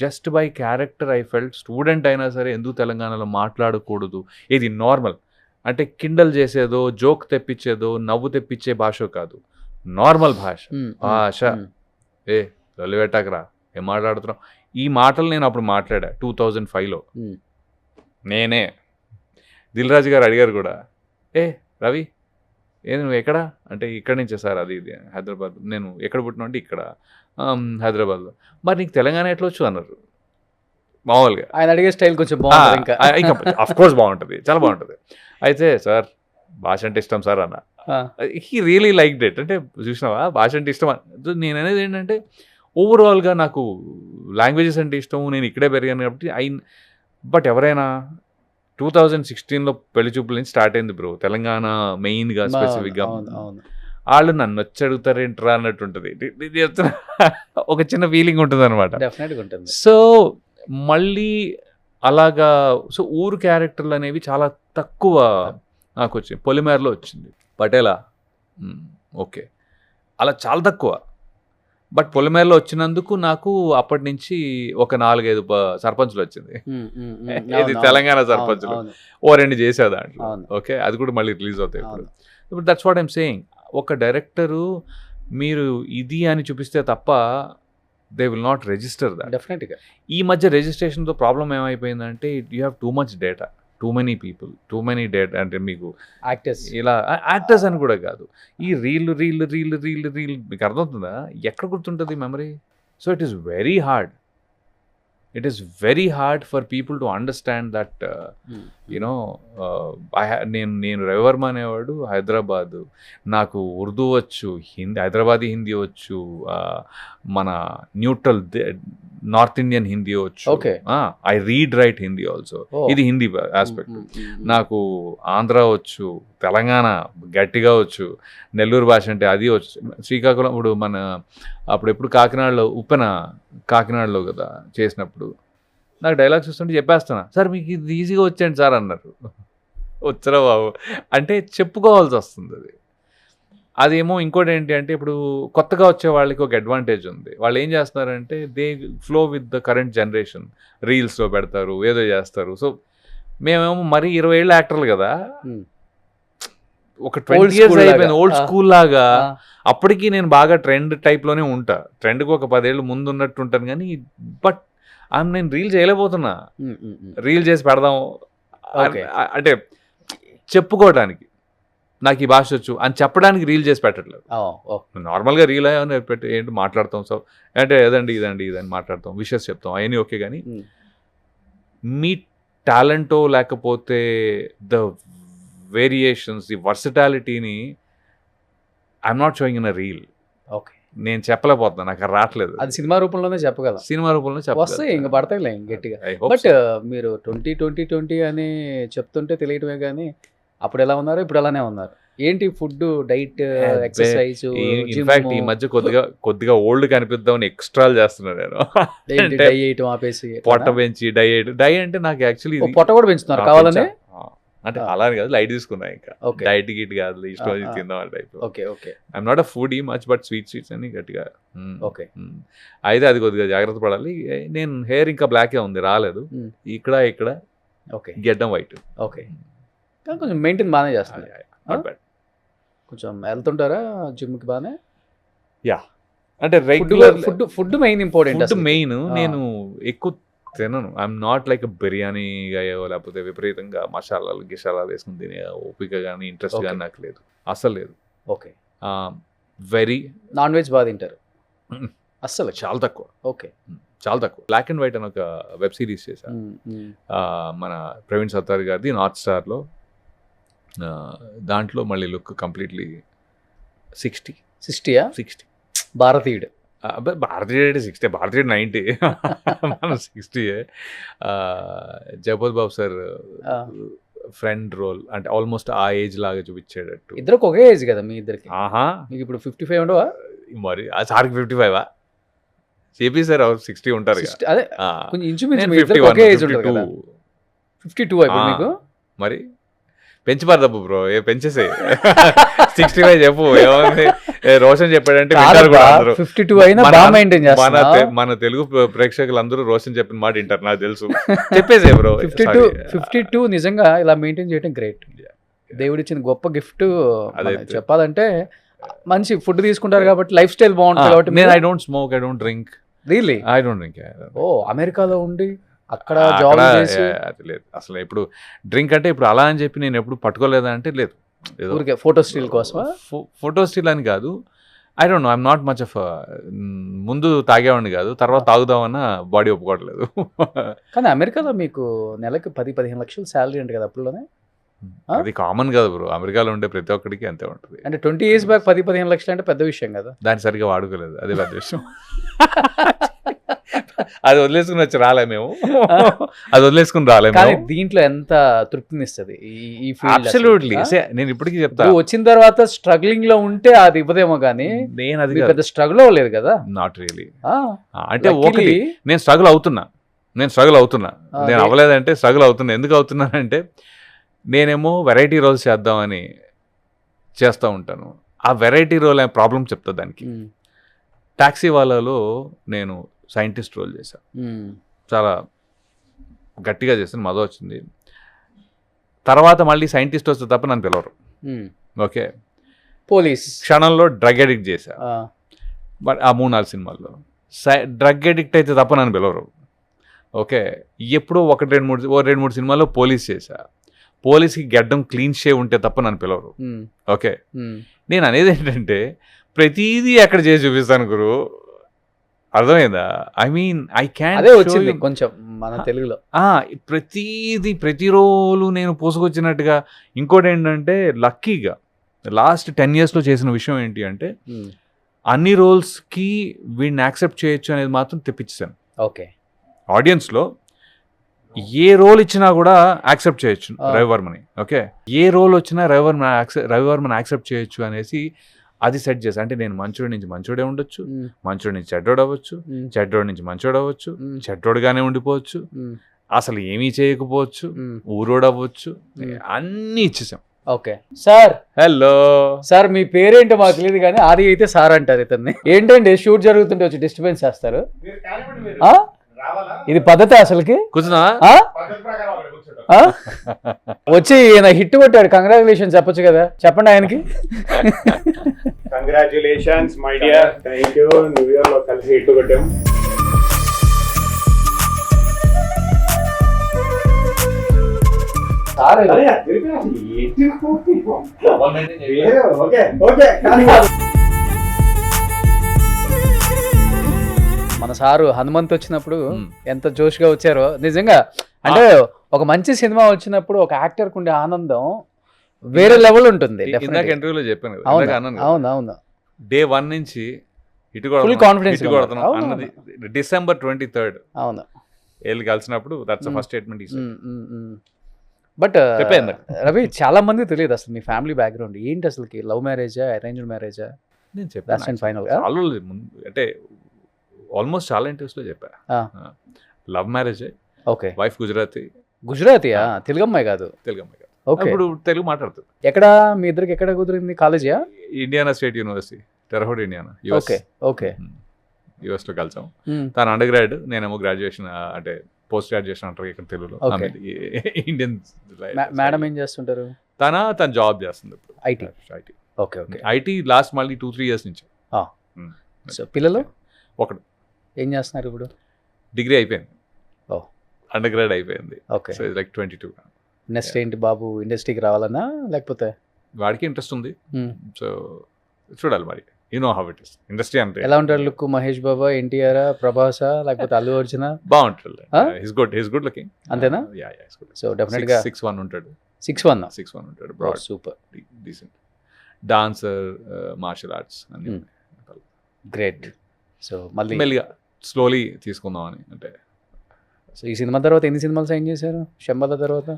just by character I felt student అయినా సరే ఎందుకు తెలంగాణలో మాట్లాడకూడదు, ఇది నార్మల్ అంటే కిండల్ చేసేదో, జోక్ తెప్పించేదో, నవ్వు తెప్పించే భాష కాదు, నార్మల్ భాష. లొల్లి పెట్టాకరా, ఏం మాట్లాడుతున్నాం, ఈ మాటలు నేను అప్పుడు మాట్లాడా 2005లో. నేనే, దిల్ రాజు గారు అడిగారు కూడా, రవి నువ్వు ఎక్కడా అంటే, ఇక్కడి నుంచే సార్, అది ఇది హైదరాబాద్. నేను ఎక్కడ పుట్టినా అంటే ఇక్కడ హైదరాబాద్లో. మరి నీకు తెలంగాణ ఎట్లా వచ్చు అన్నారు. మామూలుగా ఆయన అడిగే స్టైల్ కొంచెం బాగుంటుంది, అఫ్ కోర్స్ బాగుంటుంది, చాలా బాగుంటుంది. అయితే సార్ భాష అంటే ఇష్టం సార్ అన్న. He really like debt. అంటే చూసినావా భాష అంటే ఇష్టం. నేను అనేది ఏంటంటే ఓవరాల్గా నాకు లాంగ్వేజెస్ అంటే ఇష్టం, నేను ఇక్కడే పెరిగాను కాబట్టి బట్ ఎవరైనా 2016లో పెళ్లి చూపుల నుంచి స్టార్ట్ అయింది బ్రో తెలంగాణ మెయిన్గా స్పెసిఫిక్గా. వాళ్ళు నన్ను వచ్చి అడుగుతారేంట్రా అన్నట్టు ఉంటుంది, ఒక చిన్న ఫీలింగ్ ఉంటుంది అనమాట. సో మళ్ళీ అలాగా. సో ఊరు క్యారెక్టర్లు అనేవి చాలా తక్కువ నాకు వచ్చింది. పొలిమేరలో వచ్చింది, పటేలా, ఓకే, అలా చాలా తక్కువ. బట్ పొలిమేరలో వచ్చినందుకు నాకు అప్పటి నుంచి ఒక 4-5 సర్పంచులు వచ్చింది. ఇది తెలంగాణ సర్పంచులు, 2 చేసే దాంట్లో. ఓకే, అది కూడా మళ్ళీ రిలీజ్ అవుతాయి ఇప్పుడు. ఇప్పుడు దట్స్ వాట్ ఐమ్ సేయింగ్. ఒక డైరెక్టరు మీరు ఇది అని చూపిస్తే తప్ప they will not register that. డెఫినెట్గా ఈ మధ్య రిజిస్ట్రేషన్తో ప్రాబ్లం ఏమైపోయిందంటే you have too much data, too many people, too many data. అంటే మీకు యాక్టర్స్, ఇలా యాక్టర్స్ అని కూడా కాదు, ఈ రీల్ మీకు అర్థమవుతుందా, ఎక్కడ గుర్తుంటుంది memory. So it is very hard, it is very hard for people to understand that you know. నేను రవివర్మ అనేవాడు హైదరాబాదు, నాకు ఉర్దూ వచ్చు, హైదరాబాదీ హిందీ వచ్చు, మన న్యూట్రల్ నార్త్ ఇండియన్ హిందీ వచ్చు. I read write Hindi also, ఇది హిందీ ఆస్పెక్ట్. నాకు ఆంధ్ర వచ్చు, తెలంగాణ గట్టిగా వచ్చు, నెల్లూరు భాష అంటే అది వచ్చు, శ్రీకాకుళం. ఇప్పుడు మన అప్పుడు కాకినాడలో ఉప్పెన, కాకినాడలో కదా చేసినప్పుడు నాకు డైలాగ్స్ వస్తుంటే చెప్పేస్తున్నా, సార్ మీకు ఇది ఈజీగా వచ్చేయండి సార్ అన్నారు. వచ్చరా బాబు అంటే చెప్పుకోవాల్సి వస్తుంది. అదేమో ఇంకోటి ఏంటి అంటే ఇప్పుడు కొత్తగా వచ్చే వాళ్ళకి ఒక అడ్వాంటేజ్ ఉంది. వాళ్ళు ఏం చేస్తున్నారంటే they flow with the current generation, రీల్స్లో పెడతారు, ఏదో చేస్తారు. సో మేమేమో మరీ 20 ఏళ్ళ యాక్టర్లు కదా, ఒక 20 years అయిపోయింది, ఓల్డ్ స్కూల్ లాగా. అప్పటికి నేను బాగా ట్రెండ్ టైప్లోనే ఉంటా, ట్రెండ్కి ఒక 10 ఏళ్ళు ముందు ఉన్నట్టు ఉంటాను. కానీ బట్ నేను రీల్ చేయలేకపోతున్నా, రీల్ చేసి పెడదాం అంటే చెప్పుకోవడానికి నాకు ఈ భాష వచ్చు అని చెప్పడానికి రీల్ చేసి పెట్టట్లేదు. నార్మల్గా రీల్ అని పెట్టి ఏంటి మాట్లాడతాం, సో అంటే ఏదండి ఇదండి ఇదని మాట్లాడతాం, విషెస్ చెప్తాం, అవన్నీ ఓకే. కానీ మీ టాలెంటో లేకపోతే ద వేరియేషన్స్, ది వర్సటాలిటీని I'm not showing in a reel. Okay, నేను చెప్పలేకపోతున్నా, నాకు రావట్లేదు. అది సినిమా రూపంలోనే చెప్పగలం. సినిమా రూపంలో వస్తాయి, ఇంక పడతాయిలే గట్టిగా. బట్ మీరు 20 అని చెప్తుంటే తెలియటమే కానీ అప్పుడు ఎలా ఉన్నారు, ఇప్పుడు అలానే ఉన్నారు. ఏంటి ఫుడ్, డైట్, ఎక్సర్సైజ్? ఇన్ఫాక్ట్ ఈ మధ్య కొద్దిగా ఓల్డ్ కనిపిద్దామని ఎక్స్ట్రాలు చేస్తున్నా నేను. డై చేయటం ఆపేసి పొట్ట పెంచి డై అంటే నాకు యాక్చువల్లీ పొట్ట కూడా పెంచుతున్నారు కావాలని. అంటే అలా కాదు, లైట్ తీసుకున్నా, ఇంకా డైట్ గిట్ కాదు, ఇష్టం తిందాం type. Okay okay. I'm not a foodie much, but sweets అని గట్టిగా. ఓకే. అయితే అది కొద్దిగా జాగ్రత్త పడాలి. నేను హెయిర్ ఇంకా బ్లాకే ఉంది, రాలేదు. ఇక్కడ ఓకే, గెడ్డం వైట్. ఓకే, కానీ కొంచెం మెయింటైన్ బాగానే చేస్తుంది. కొంచెం వెళ్తుంటారా జిమ్కి బాగానే? యా, అంటే regular food main important. Food main. నేను ఎక్కువ తినను. ఐఎమ్ నాట్ లైక్ బిర్యానీ గాయో లేకపోతే విపరీతంగా మసాలాలు గిషాలాలు వేసుకుని తినే ఓపిక కానీ ఇంట్రెస్ట్ కానీ నాకు లేదు, అస్సలు లేదు. ఓకే. వెరీ నాన్ వెజ్ బాగా తింటారు? అస్సలు చాలా తక్కువ. ఓకే, చాలా తక్కువ. బ్లాక్ అండ్ వైట్ అని ఒక వెబ్ సిరీస్ చేశాను మన ప్రవీణ్ సత్తార్ గారిది, నార్త్ స్టార్లో. దాంట్లో మళ్ళీ లుక్ కంప్లీట్లీ 60 భారతీయుడు. భారతీయుడు 60, భారతీయుడు 90, మనం 60. జగపత్ బాబు సార్ ఫ్రెండ్ రోల్, అంటే ఆల్మోస్ట్ ఆ ఏజ్ లాగా చూపించేటట్టు. ఇద్దరికి ఒకే ఏజ్ కదా మీ ఇద్దరికి? మీకు ఇప్పుడు 55 ఉండవా మరి? ఆ సార్కి 55 చెప్పి సార్ 60 ఉంటారు. అదే కొంచెం ఇంచుమించు ఒకే ఏజ్ ఉంటుంది కదా. 52 అయిపోయి మీకు మరి పెంచిపారు తప్పు బ్రో, పెంచేసే 65 చెప్పు. ఏమంది రోషన్ చెప్పాడంటే 52 అయినా బాగా మెయింటైన్ చేస్తున్నారు. మన తెలుగు ప్రేక్షకులందరూ రోషన్ చెప్పిన మాట వింటారు, నాకు తెలుసు. చెప్పేసే బ్రో. 52 నిజంగా ఇలా మెయింటైన్ చేయడం గ్రేట్. దేవుడిచ్చిన గొప్ప గిఫ్ట్. చెప్పాలంటే మంచి ఫుడ్ తీసుకుంటారు కాబట్టి లైఫ్ స్టైల్ బాగుంటుంది కాబట్టి. నేను I don't smoke, I don't drink. Really? I don't drink. Oh, అమెరికాలో ఉండి అక్కడ జాబ్ చేసి అది లేదు అసలు. ఇప్పుడు డ్రింక్ అంటే ఇప్పుడు అలా అని చెప్పి నేను ఎప్పుడు పట్టుకోలేదా అంటే లేదు. ఫోటో స్టిల్ కోసమా? ఫోటో స్టిల్ అని కాదు. I don't know, I'm not much of. ముందు తాగేవాడిని కాదు, తర్వాత తాగుదామన్నా బాడీ ఒప్పుకోవట్లేదు. కానీ అమెరికాలో మీకు నెలకి 10-15 లక్షలు శాలరీ అంటే కదా అప్పుడులోనే? అది కామన్ కదా బ్రో, అమెరికాలో ఉండే ప్రతి ఒక్కడికి అంతే ఉంటుంది. అంటే 20 years బ్యాక్ 10-15 లక్షలు అంటే పెద్ద విషయం కదా. దాన్ని సరిగ్గా వాడుకోలేదు, అదే పెద్ద విషయం. అది వదిలేసుకుని వచ్చి రాలే మేము, అది వదిలేసుకుని రాలేము. కానీ దీంట్లో ఎంత తృప్తినిస్తుంది ఈ ఫీల్డ్? అబ్సల్యూట్లీ. నేను ఇప్పటికీ చెప్తా, వచ్చిన తర్వాత స్ట్రగ్లింగ్ లో ఉంటే అది ఇవ్వదేమో, కానీ నేను అది పెద్ద స్ట్రగుల్ అవ్వలేదు కదా. Not really. అంటే ఒకటి నేను స్ట్రగుల్ అవుతున్నా, నేను అవ్వలేదంటే స్ట్రగుల్ అవుతున్నా. ఎందుకు అవుతున్నానంటే నేనేమో వెరైటీ రోల్స్ చేద్దామని చేస్తూ ఉంటాను. ఆ వెరైటీ రోల్ అనే ప్రాబ్లం చెప్తా దానికి. టాక్సీ వాళ్ళలో నేను సైంటిస్ట్ రోల్ చేశాను, చాలా గట్టిగా చేశాను, మజా వచ్చింది. తర్వాత మళ్ళీ సైంటిస్ట్ వస్తే తప్ప నన్ను పిలవరు. ఓకే. పోలీస్ క్షణంలో డ్రగ్ అడిక్ట్ చేశా, బట్ ఆ 3-4 సినిమాల్లో డ్రగ్ అడిక్ట్ అయితే తప్ప నన్ను పిలవరు. ఓకే. ఎప్పుడో 2-3 సినిమాల్లో పోలీస్ చేశా, పోలీస్కి గెడ్డం క్లీన్ షేవ్ ఉంటే తప్ప నన్ను పిలవరు. ఓకే. నేను అనేది ఏంటంటే ప్రతిదీ అక్కడ చేసి చూపిస్తాను గురు, అర్థమైందా? I mean I can. అదే వచ్చింది కొంచెం మన తెలుగులో. ప్రతి రోలు నేను పోసుకొచ్చినట్టుగా. ఇంకోటి ఏంటంటే లక్కీగా లాస్ట్ 10 yearsలో చేసిన విషయం ఏంటి అంటే అన్ని రోల్స్కి వీడిని యాక్సెప్ట్ చేయొచ్చు అనేది మాత్రం తెప్పించాను. ఓకే. ఆడియన్స్లో ఏ రోల్ ఇచ్చినా కూడా యాక్సెప్ట్ చేయొచ్చు రవివర్మని. ఓకే. ఏ రోల్ వచ్చినా రవివర్మని యాక్సెప్ట్ చేయొచ్చు అనేసి అది సెట్ చేసి, అంటే నేను మంచోడి నుంచి మంచోడే ఉండొచ్చు, మంచోడి నుంచి చెడ్డోడు అవ్వచ్చు, చెడ్డోడి నుంచి మంచోడు అవ్వచ్చు, చెడ్డోడుగానే ఉండిపోవచ్చు, అసలు ఏమీ చేయకపోవచ్చు, ఊరోడు అవ్వచ్చు, అన్నీ ఇచ్చేసాం. ఓకే. సార్, హలో సార్, మీ పేరేంటో మాకు తెలియదు కానీ ఆది అయితే సార్ అంటారు ఇతన్ని. ఏంటండి షూట్ జరుగుతుంటే వచ్చి డిస్టర్బెన్స్ చేస్తారు? ఇది పద్ధతి అసలుకి? కూర్చున్నా వచ్చి ఈయన హిట్ కొట్టాడు, కంగ్రాచులేషన్ చెప్పొచ్చు కదా. చెప్పండి ఆయనకి. Congratulations my dear, thank you. New year లో కలిసి హిట్ కొట్టాం. మన సారు హనుమంత్ వచ్చినప్పుడు ఎంత జోష్గా వచ్చారో నిజంగా. అంటే ఒక మంచి సినిమా వచ్చినప్పుడు ఒక యాక్టర్కి ఉండే ఆనందం వేరే లెవెల్ ఉంటుంది. ఇందాక ఇంటర్వ్యూలో చెప్పాను. అవును. డే 1 నుంచి ఇటు Full confidence ఇటు గా కొడుతున్నాం ఉన్నారు. అన్నది December 23rd అవును. వెళ్ళి కలిసినప్పుడు దట్స్ ఫస్ట్ స్టేట్మెంట్ ఈసారి. బట్ చెప్పేయండి. రవి, చాలా మంది తెలియదు అసలు మీ ఫ్యామిలీ బ్యాక్గ్రౌండ్ ఏంటి, అసలుకి లవ్ మ్యారేజా అరేంజ్డ్ మ్యారేజా? నేను లాస్ట్ చెప్పాను అండ్ ఫైనల్ గా చాలా రోజులు ముందు, అంటే ఆల్మోస్ట్ చాలా ఇంట్రెస్ట్లో చెప్పా. Love marriage, okay. Wife Gujarati, గుజరాతీయా? తెలుగు అమ్మాయి కాదు. తెలుగు అమ్మాయి కాదు. ఓకే. ఇప్పుడు తెలుగు మాట్లాడుతుంది. ఎక్కడ మీ ఇద్దరికి ఎక్కడ కుదిరింది? కాలేజీయా? Indiana State University, Terre Haute Indiana, okay okay. యూఎస్లో కలిసాం. తను అండర్ గ్రాడ్, నేనేమో గ్రాడ్యుయేషన్, అంటే పోస్ట్ గ్రాడ్యుయేషన్ అంటారు ఇక్కడ తెలుగులో, Okay. ఇండియన్. మేడం ఏం చేస్తుంటారు? తన జాబ్ చేస్తుంది ఇప్పుడు IT. IT. Okay okay. IT last మళ్ళీ 2-3 years నుంచి. సో పిల్లలు ఒకడు ఏం చేస్తున్నారు ఇప్పుడు? డిగ్రీ అయిపోయింది, Oh. అండర్ గ్రాడ్ అయిపోయింది. ఓకే. So like 22. నెక్స్ట్ ఏంటి బాబు, ఇండస్ట్రీకి రావాలన్నా లేకపోతే? వాడికి ఇంట్రెస్ట్ ఉంది, సో చూడాలి మరి. You know how it is industry అంటే. ఎలా ఉంటారు లుక్? మహేష్ బాబా, ఎన్టీఆర్, ప్రభాసా, లేకపోతే అల్లు అర్జున? బాగుంటుంది. Huh? He's good looking. అంతేనా? సో డెఫినెట్ గా 6'1" ఉంటాడు. 6'1". 6'1" ఉంటాడు. Broad, super, decent dancer, martial arts అన్ని. గ్రేట్. సో మళ్ళీ మెల్లిగా స్లోలీ తీసుకుందామని. అంటే సో ఈ సినిమా తర్వాత ఎన్ని సినిమాలు సైన్ చేశారు? శంబాల తర్వాత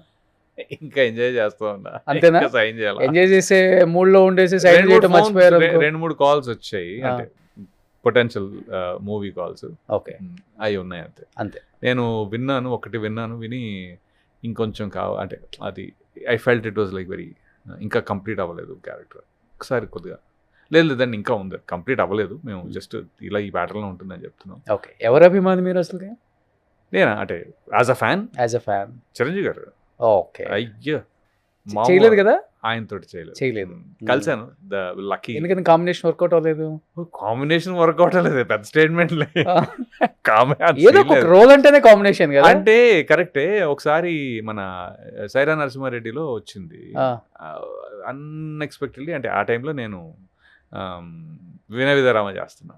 ఇంకా ఎంజాయ్ చేస్తూ ఉన్నా. అంతేనా? ఇంకా సైన్ చేయాలి. ఎంజాయ్ చేసే మూడ్ లో ఉండేసి సైన్ చేయడం మర్చిపోయారు అనుకో. 2-3 కాల్స్ వచ్చాయి, అంటే పొటెన్షియల్ మూవీ కాల్స్. ఓకే. అవి ఉన్నాయి అంతే. అంతే. నేను ఒకటి విన్నాను, విని ఇంకొంచెం అంటే అది I felt it was like very, ఇంకా కంప్లీట్ అవ్వలేదు క్యారెక్టర్. ఒకసారి కొద్దిగా లేదు దాన్ని ఇంకా ఉంది, కంప్లీట్ అవ్వలేదు, మేము జస్ట్ ఇలా ఈ ప్యాటర్న్లో ఉంటుందని చెప్తున్నాం. ఓకే. ఎవరు అభిమాని మీరు అసలు? నేనా అంటే యాజ్ అ ఫ్యాన్ చిరంజీవి గారు. ఓకే. అయ్యో చేయలేదు కదా? ఆయనతో చేయలేదు. కలిసాను. The lucky. ఎందుకని కాంబినేషన్ వర్కౌట్ అవ్వలేదు? కాంబినేషన్ వర్కౌట్ అవ్వలేదు, పెద్ద స్టేట్మెంట్. ఏదో ఒక రోల్ అంటేనే కాంబినేషన్ కదా. అంటే కరెక్టే. ఒకసారి మన సైరా నరసింహారెడ్డిలో వచ్చింది అన్ఎక్స్పెక్టెడ్లీ. అంటే ఆ టైంలో నేను వినయ విధరామ చేస్తున్నా.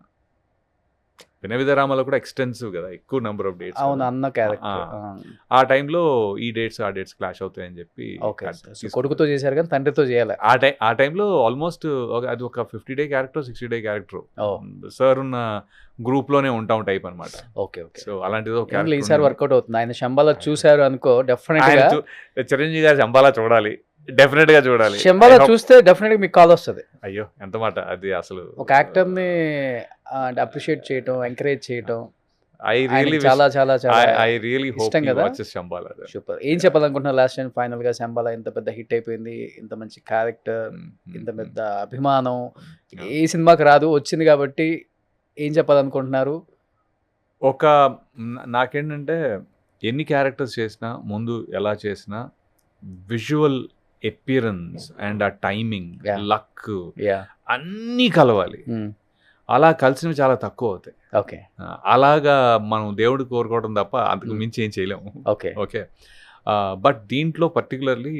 వినయ విధరామలో కూడా ఎక్స్టెన్సివ్ కదా, ఎక్కువ నెంబర్ ఆఫ్ డేట్స్. అవును, అన్న క్యారెక్టర్. ఆ టైంలో ఈ డేట్స్ ఆ డేట్స్ క్లాష్ అవుతాయని చెప్పి కొడుకుతో చేశారు కానీ తండ్రితో చేయాలి. ఆ టైంలో ఆల్మోస్ట్ అది ఒక 50-day character, 60-day character. Sir ఉన్న గ్రూప్ లోనే ఉంటాం టైప్ అనమాట. Okay okay. సో అలాంటిది ఈసారి వర్కౌట్ అవుతుంది. ఆయన శంబాలా చూశారు అనుకో, డెఫినెట్ గా చిరంజీవి గారు శంబాలా చూడాలి, డెఫినెట్ గా చూడాలి. శంబాలా చూస్తే డెఫినెట్ గా మీకు కాల్ వస్తుంది. అయ్యో ఎంత మాట అది. అసలు ఒక యాక్టర్ ని అప్రిషియేట్ చేయటం, ఎంకరేజ్ చేయటం ఐ రియల్లీ చాలా చాలా చాలా ఐ రియల్లీ హోప్ ఇష్టం కదా. శంబాలా సూపర్. ఏం చెప్పాలనుకుంటున్నారు లాస్ట్ అండ్ ఫైనల్ గా? శంబాలా ఇంత పెద్ద హిట్ అయిపోయింది, ఇంత మంచి క్యారెక్టర్, ఇంత పెద్ద అభిమానం, ఏ సినిమాకి రాదు, వచ్చింది కాబట్టి ఏం చెప్పాలనుకుంటున్నారు? నాకేంటంటే ఎన్ని క్యారెక్టర్స్ చేసినా, ముందు ఎలా చేసినా విజువల్ ఎపియరెన్స్ అండ్ ఆ టైమింగ్, లక్ అన్నీ కలవాలి. అలా కలిసినవి చాలా తక్కువ అవుతాయి. ఓకే. అలాగా మనం దేవుడు కోరుకోవడం తప్ప అంతకు మించి ఏం చేయలేము. Okay okay. బట్ దీంట్లో particularly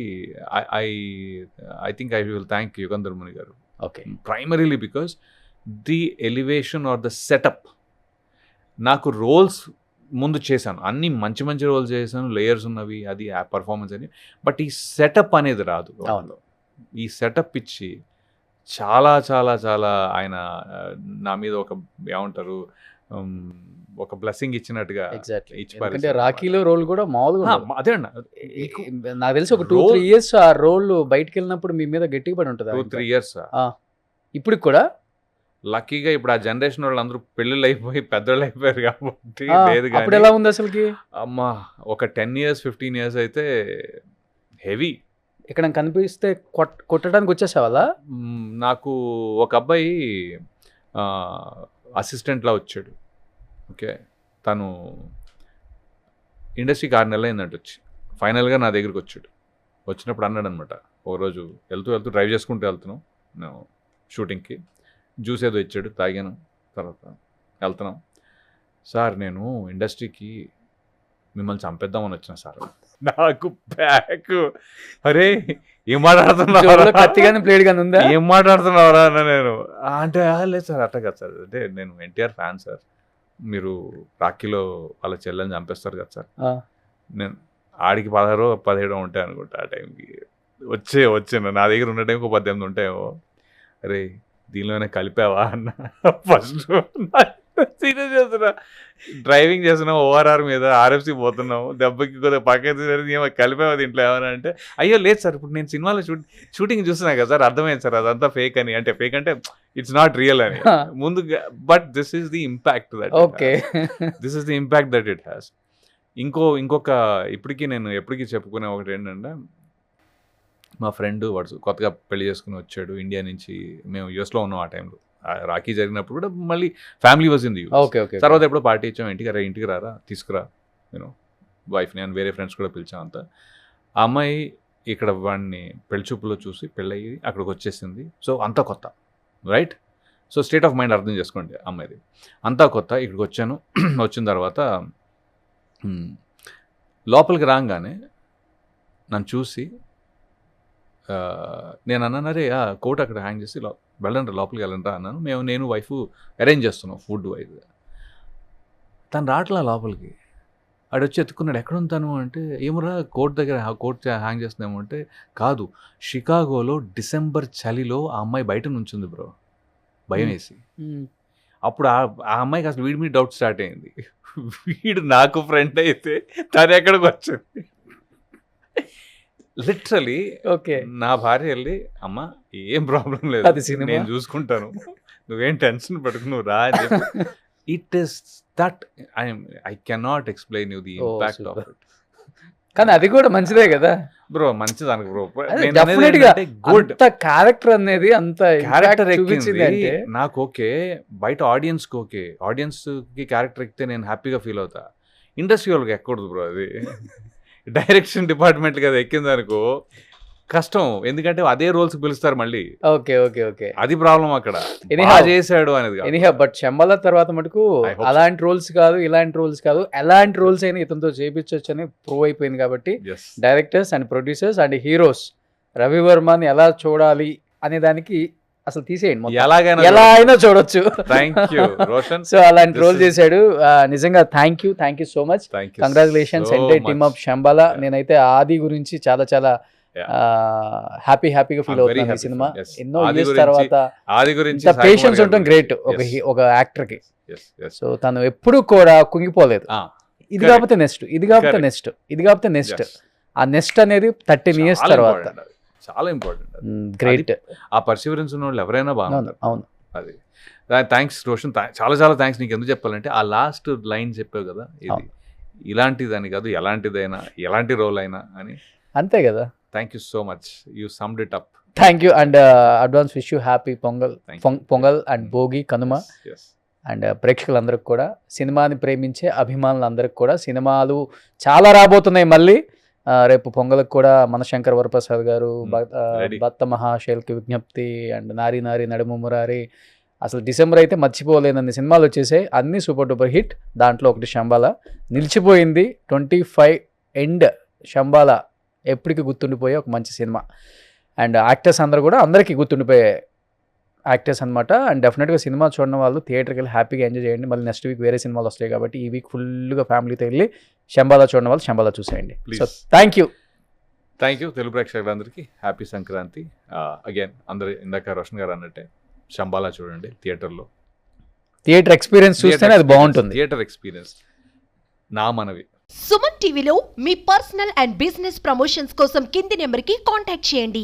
I think I will thank Yugandhar Muni garu. Okay. Primarily because the elevation or the setup. నాకు రోల్స్ ముందు చేశాను, అన్ని మంచి మంచి రోల్స్ చేశాను, లేయర్స్ ఉన్నవి, అది ఆ పర్ఫార్మెన్స్ అని. బట్ ఈ సెటప్ అనేది రాదు. ఈ సెటప్ ఇచ్చి చాలా చాలా చాలా ఆయన నా మీద ఒక ఏమంటారు ఒక బ్లెస్సింగ్ ఇచ్చినట్టుగా ఇచ్చి. రాకీలో రోల్ కూడా మామూలుగా అదే అన్న. నాకు తెలిసి ఒక 2-3 years ఆ రోల్ బయటకు వెళ్ళినప్పుడు మీ మీద గట్టిగా పడి ఉంటుంది. 2-3 years ఇప్పుడు కూడా లక్కీగా ఇప్పుడు ఆ జనరేషన్ వాళ్ళు అందరూ పెళ్ళిళ్ళు అయిపోయి పెద్దోళ్ళు అయిపోయారు కాబట్టి లేదు. అప్పుడు ఎలా ఉంది అసలుకి? అమ్మా ఒక 10 years 15 years అయితే హెవీ. ఇక్కడ కనిపిస్తే కొట్టడానికి వచ్చేసావాలా? నాకు ఒక అబ్బాయి అసిస్టెంట్లా వచ్చాడు. ఓకే. తను ఇండస్ట్రీకి 6 నెలలు అయిందంట వచ్చి. ఫైనల్గా నా దగ్గరికి వచ్చాడు. వచ్చినప్పుడు అన్నాడు అనమాట, ఒకరోజు వెళ్తూ డ్రైవ్ చేసుకుంటూ వెళ్తున్నాం నేను షూటింగ్కి, జ్యూస్ ఏదో ఇచ్చాడు, తాగాను. తర్వాత వెళ్తున్నాం, సార్ నేను ఇండస్ట్రీకి మిమ్మల్ని చంపేద్దామని వచ్చిన సార్. నాకు బ్యాక్, అరే ఏం మాట్లాడుతున్నావు, కత్తిగానే ప్లేడ్ గానే ఉందా, ఏం మాట్లాడుతున్నావురా అన్న. నేను అంటే లేదు సార్ అట్లా కాదు సార్, అంటే నేను ఎన్టీఆర్ ఫ్యాన్ సార్, మీరు రాఖీలో వాళ్ళ చెల్లెని చంపేస్తారు కదా సార్. నేను ఆడికి 16-17 ఉంటాయి అనుకుంటా ఆ టైంకి. వచ్చాను నా దగ్గర ఉన్న టైంకి 18 ఉంటాయేమో. అరే దీనిలోనే కలిపావా అన్న. ఫస్ట్ సీరియస్ చేస్తున్నా, డ్రైవింగ్ చేస్తున్నాం ఓఆర్ఆర్ మీద, ఆర్ఎఫ్సి పోతున్నాం, దెబ్బకి కొద్దిగా పక్కన కలిపావా దీంట్లో ఏమన్నా అంటే, అయ్యో లేదు సార్ ఇప్పుడు నేను సినిమాలో షూటింగ్ చూస్తున్నా కదా సార్, అర్థమైంది సార్ అదంతా ఫేక్ అని. అంటే ఫేక్ అంటే ఇట్స్ నాట్ రియల్ అని ముందు, but this is the impact that okay this is the impact that it has. ఇంకొక ఇప్పటికీ నేను ఎప్పటికీ చెప్పుకునే ఒకటి ఏంటంటే, మా ఫ్రెండ్ వాడు కొత్తగా పెళ్లి చేసుకుని వచ్చాడు ఇండియా నుంచి, మేము యూఎస్లో ఉన్నాం ఆ టైంలో, రాఖీ జరిగినప్పుడు కూడా మళ్ళీ family was in the US. Okay okay తర్వాత ఎప్పుడో పార్టీ ఇచ్చాం, ఇంటికి రారా తీసుకురా, నేను వైఫ్ని అని వేరే ఫ్రెండ్స్ కూడా పిలిచాం అంతా. ఆ అమ్మాయి ఇక్కడ వాడిని పెళ్లి చూపులో చూసి పెళ్ళయి అక్కడికి వచ్చేసింది. సో అంతా కొత్త, right? So state of mind అర్థం చేసుకోండి అమ్మాయిది. అంతా కొత్త, ఇక్కడికి వచ్చాను. వచ్చిన తర్వాత లోపలికి రాగానే నన్ను చూసి నేను అన్నాను, అరే కోట్ అక్కడ హ్యాంగ్ చేసి వెళ్ళండి లోపలికి వెళ్ళండి అన్నాను. నేను వైఫ్ అరేంజ్ చేస్తున్నాం ఫుడ్ వైజ్. తను రావట్లా లోపలికి. ఆడు వచ్చి ఎత్తుకున్నాడు, ఎక్కడ ఉంటాను అంటే, ఏమరా కోట్ దగ్గర కోట్ హ్యాంగ్ చేస్తున్నాము అంటే, కాదు షికాగోలో డిసెంబర్ చలిలో ఆ అమ్మాయి బయట నుంచుంది బ్రో, భయం వేసి. అప్పుడు ఆ అమ్మాయికి అసలు వీడి మీద డౌట్ స్టార్ట్ అయింది, వీడు నాకు ఫ్రెండ్ అయితే తను ఎక్కడికి వచ్చింది. లిటరలీ ఓకే నా భార్య వెళ్ళి, అమ్మ ఏం ప్రాబ్లం లేదు, అది సినిమా. నేను చూసుకుంటాను, నువ్వేం టెన్షన్ పడుకు, నువ్వు రా అని చెప్పి. It is that I cannot explain you the impact of it. కానీ అది కూడా మంచిదే కదా బ్రో, మంచిది అనుకో బ్రో. డెఫినెట్ గా గుడ్ క్యారెక్టర్ అనేది అంత క్యారెక్టర్ చూపించింది ఎక్కింది అంటే నాకు ఓకే, బయట ఆడియన్స్కి ఓకే, ఆడియన్స్కి క్యారెక్టర్ ఎక్కితే నేను హ్యాపీగా ఫీల్ అవుతా. ఇండస్ట్రీ వాళ్ళకి ఎక్కకూడదు బ్రో అది. డైరెక్షన్ డిపార్ట్మెంట్ కదా ఎక్కింది అనుకో కష్టం, ఎందుకంటే అదే రోల్స్ పిలుస్తారు మళ్ళీ. ఓకే ఓకే ఓకే అది ప్రాబ్లం అక్కడ, Anyhow. బాగా చేశాడు అనేది కాదు. ఎనీహా బట్ శంబల తర్వాత మటుకు I hope so. అలాంటి రోల్స్ కాదు, ఇలాంటి రోల్స్ కాదు, ఎలాంటి రోల్స్ అయినా ఇతనితో చేయించవచ్చు అని ప్రూవ్ అయిపోయింది. కాబట్టి Yes. Directors and producers and heroes రవివర్మని ఎలా చూడాలి అనే దానికి అసలు తీసేయండి మొత్తం. ఎలాగైనా ఎలా అయినా చూడొచ్చు. థ్యాంక్ యూ రోషన్, సో అలాంటి This రోల్ is- చేశాడు. నిజంగా thank you so much, thank you, congratulations entire team of Shambhala. నేనైతే ఆది గురించి చాలా హ్యాపీగా ఫీల్ అవుతున్నాను ఈ సినిమా. ఎన్నో ఆది ఇయర్స్ గురించి, తర్వాత ఆది గురించి ఇంత పేషెన్స్ ఉండటం గ్రేట్ ఒక యాక్టర్ కి. సో తను ఎప్పుడు కూడా కుంగిపోలేదు. ఇది కాకపోతే నెక్స్ట్, ఇది కాకపోతే Correct. నెక్స్ట్, ఇది కాకపోతే నెక్స్ట్. ఆ నెక్స్ట్ అనేది 13 years తర్వాత. చాలా ఇంపార్టెంట్. గ్రేట్. ఆ పర్సివరెన్స్ ఉన్న వాళ్ళు ఎవరైనా బాగుంటారు. అవును. అది థ్యాంక్స్ రోషన్, చాలా థ్యాంక్స్. నీకు ఎందుకు చెప్పాలంటే ఆ లాస్ట్ లైన్ చెప్పావు కదా, ఇది ఇలాంటిదని కాదు, ఎలాంటిదైనా, ఎలాంటి రోల్ అయినా అని. అంతే కదా. Thank you so much, you summed it up. Thank you and advance wish you happy pongal. Thank you. Pongal and Bhogi, Kanuma. Yes. And ప్రేక్షకులందరికీ కూడా, సినిమాని ప్రేమించే అభిమానులందరికీ కూడా, సినిమాలు చాలా రాబోతున్నాయి మళ్ళీ. రేపు పొంగలకు కూడా మనశంకర్ వరప్రసాద్ గారు, ready. భక్త మహాశైల్కి విజ్ఞప్తి అండ్ నారీ నడుము మురారి, అసలు డిసెంబర్ అయితే మర్చిపోలేనన్ని సినిమాలు వచ్చేసాయి. అన్నీ సూపర్ డూపర్ హిట్. దాంట్లో ఒకటి శంబాల నిలిచిపోయింది. 25 ఎండ్ శంబాల ఎప్పటికీ గుర్తుండిపోయే ఒక మంచి సినిమా. అండ్ యాక్టర్స్ అందరూ కూడా అందరికీ గుర్తుండిపోయే యాక్టర్స్ అనమాట. అండ్ డెఫినెట్గా సినిమా చూడడం వాళ్ళు థియేటర్కి వెళ్ళి హ్యాపీగా ఎంజాయ్ చేయండి. మళ్ళీ నెక్స్ట్ వీక్ వేరే సినిమాలు వస్తాయి కాబట్టి ఈ వీక్ ఫుల్గా ఫ్యామిలీతో వెళ్ళి శంబాల చూడడం వాళ్ళు శంబాల చూసేయండి. Please. So thank you. Telugu ప్రేక్షకులందరికీ హ్యాపీ సంక్రాంతి. అగైన్ అందరు ఇందాక రోషన్ గారు అన్నట్టే శంబాలా చూడండి థియేటర్లో. థియేటర్ ఎక్స్పీరియన్స్ చూస్తేనే అది బాగుంటుంది. థియేటర్ ఎక్స్పీరియన్స్ నా మనవి. సుమన్ టీవీలో మీ పర్సనల్ అండ్ బిజినెస్ ప్రమోషన్స్ కోసం కింది నెంబర్కి కాంటాక్ట్ చేయండి.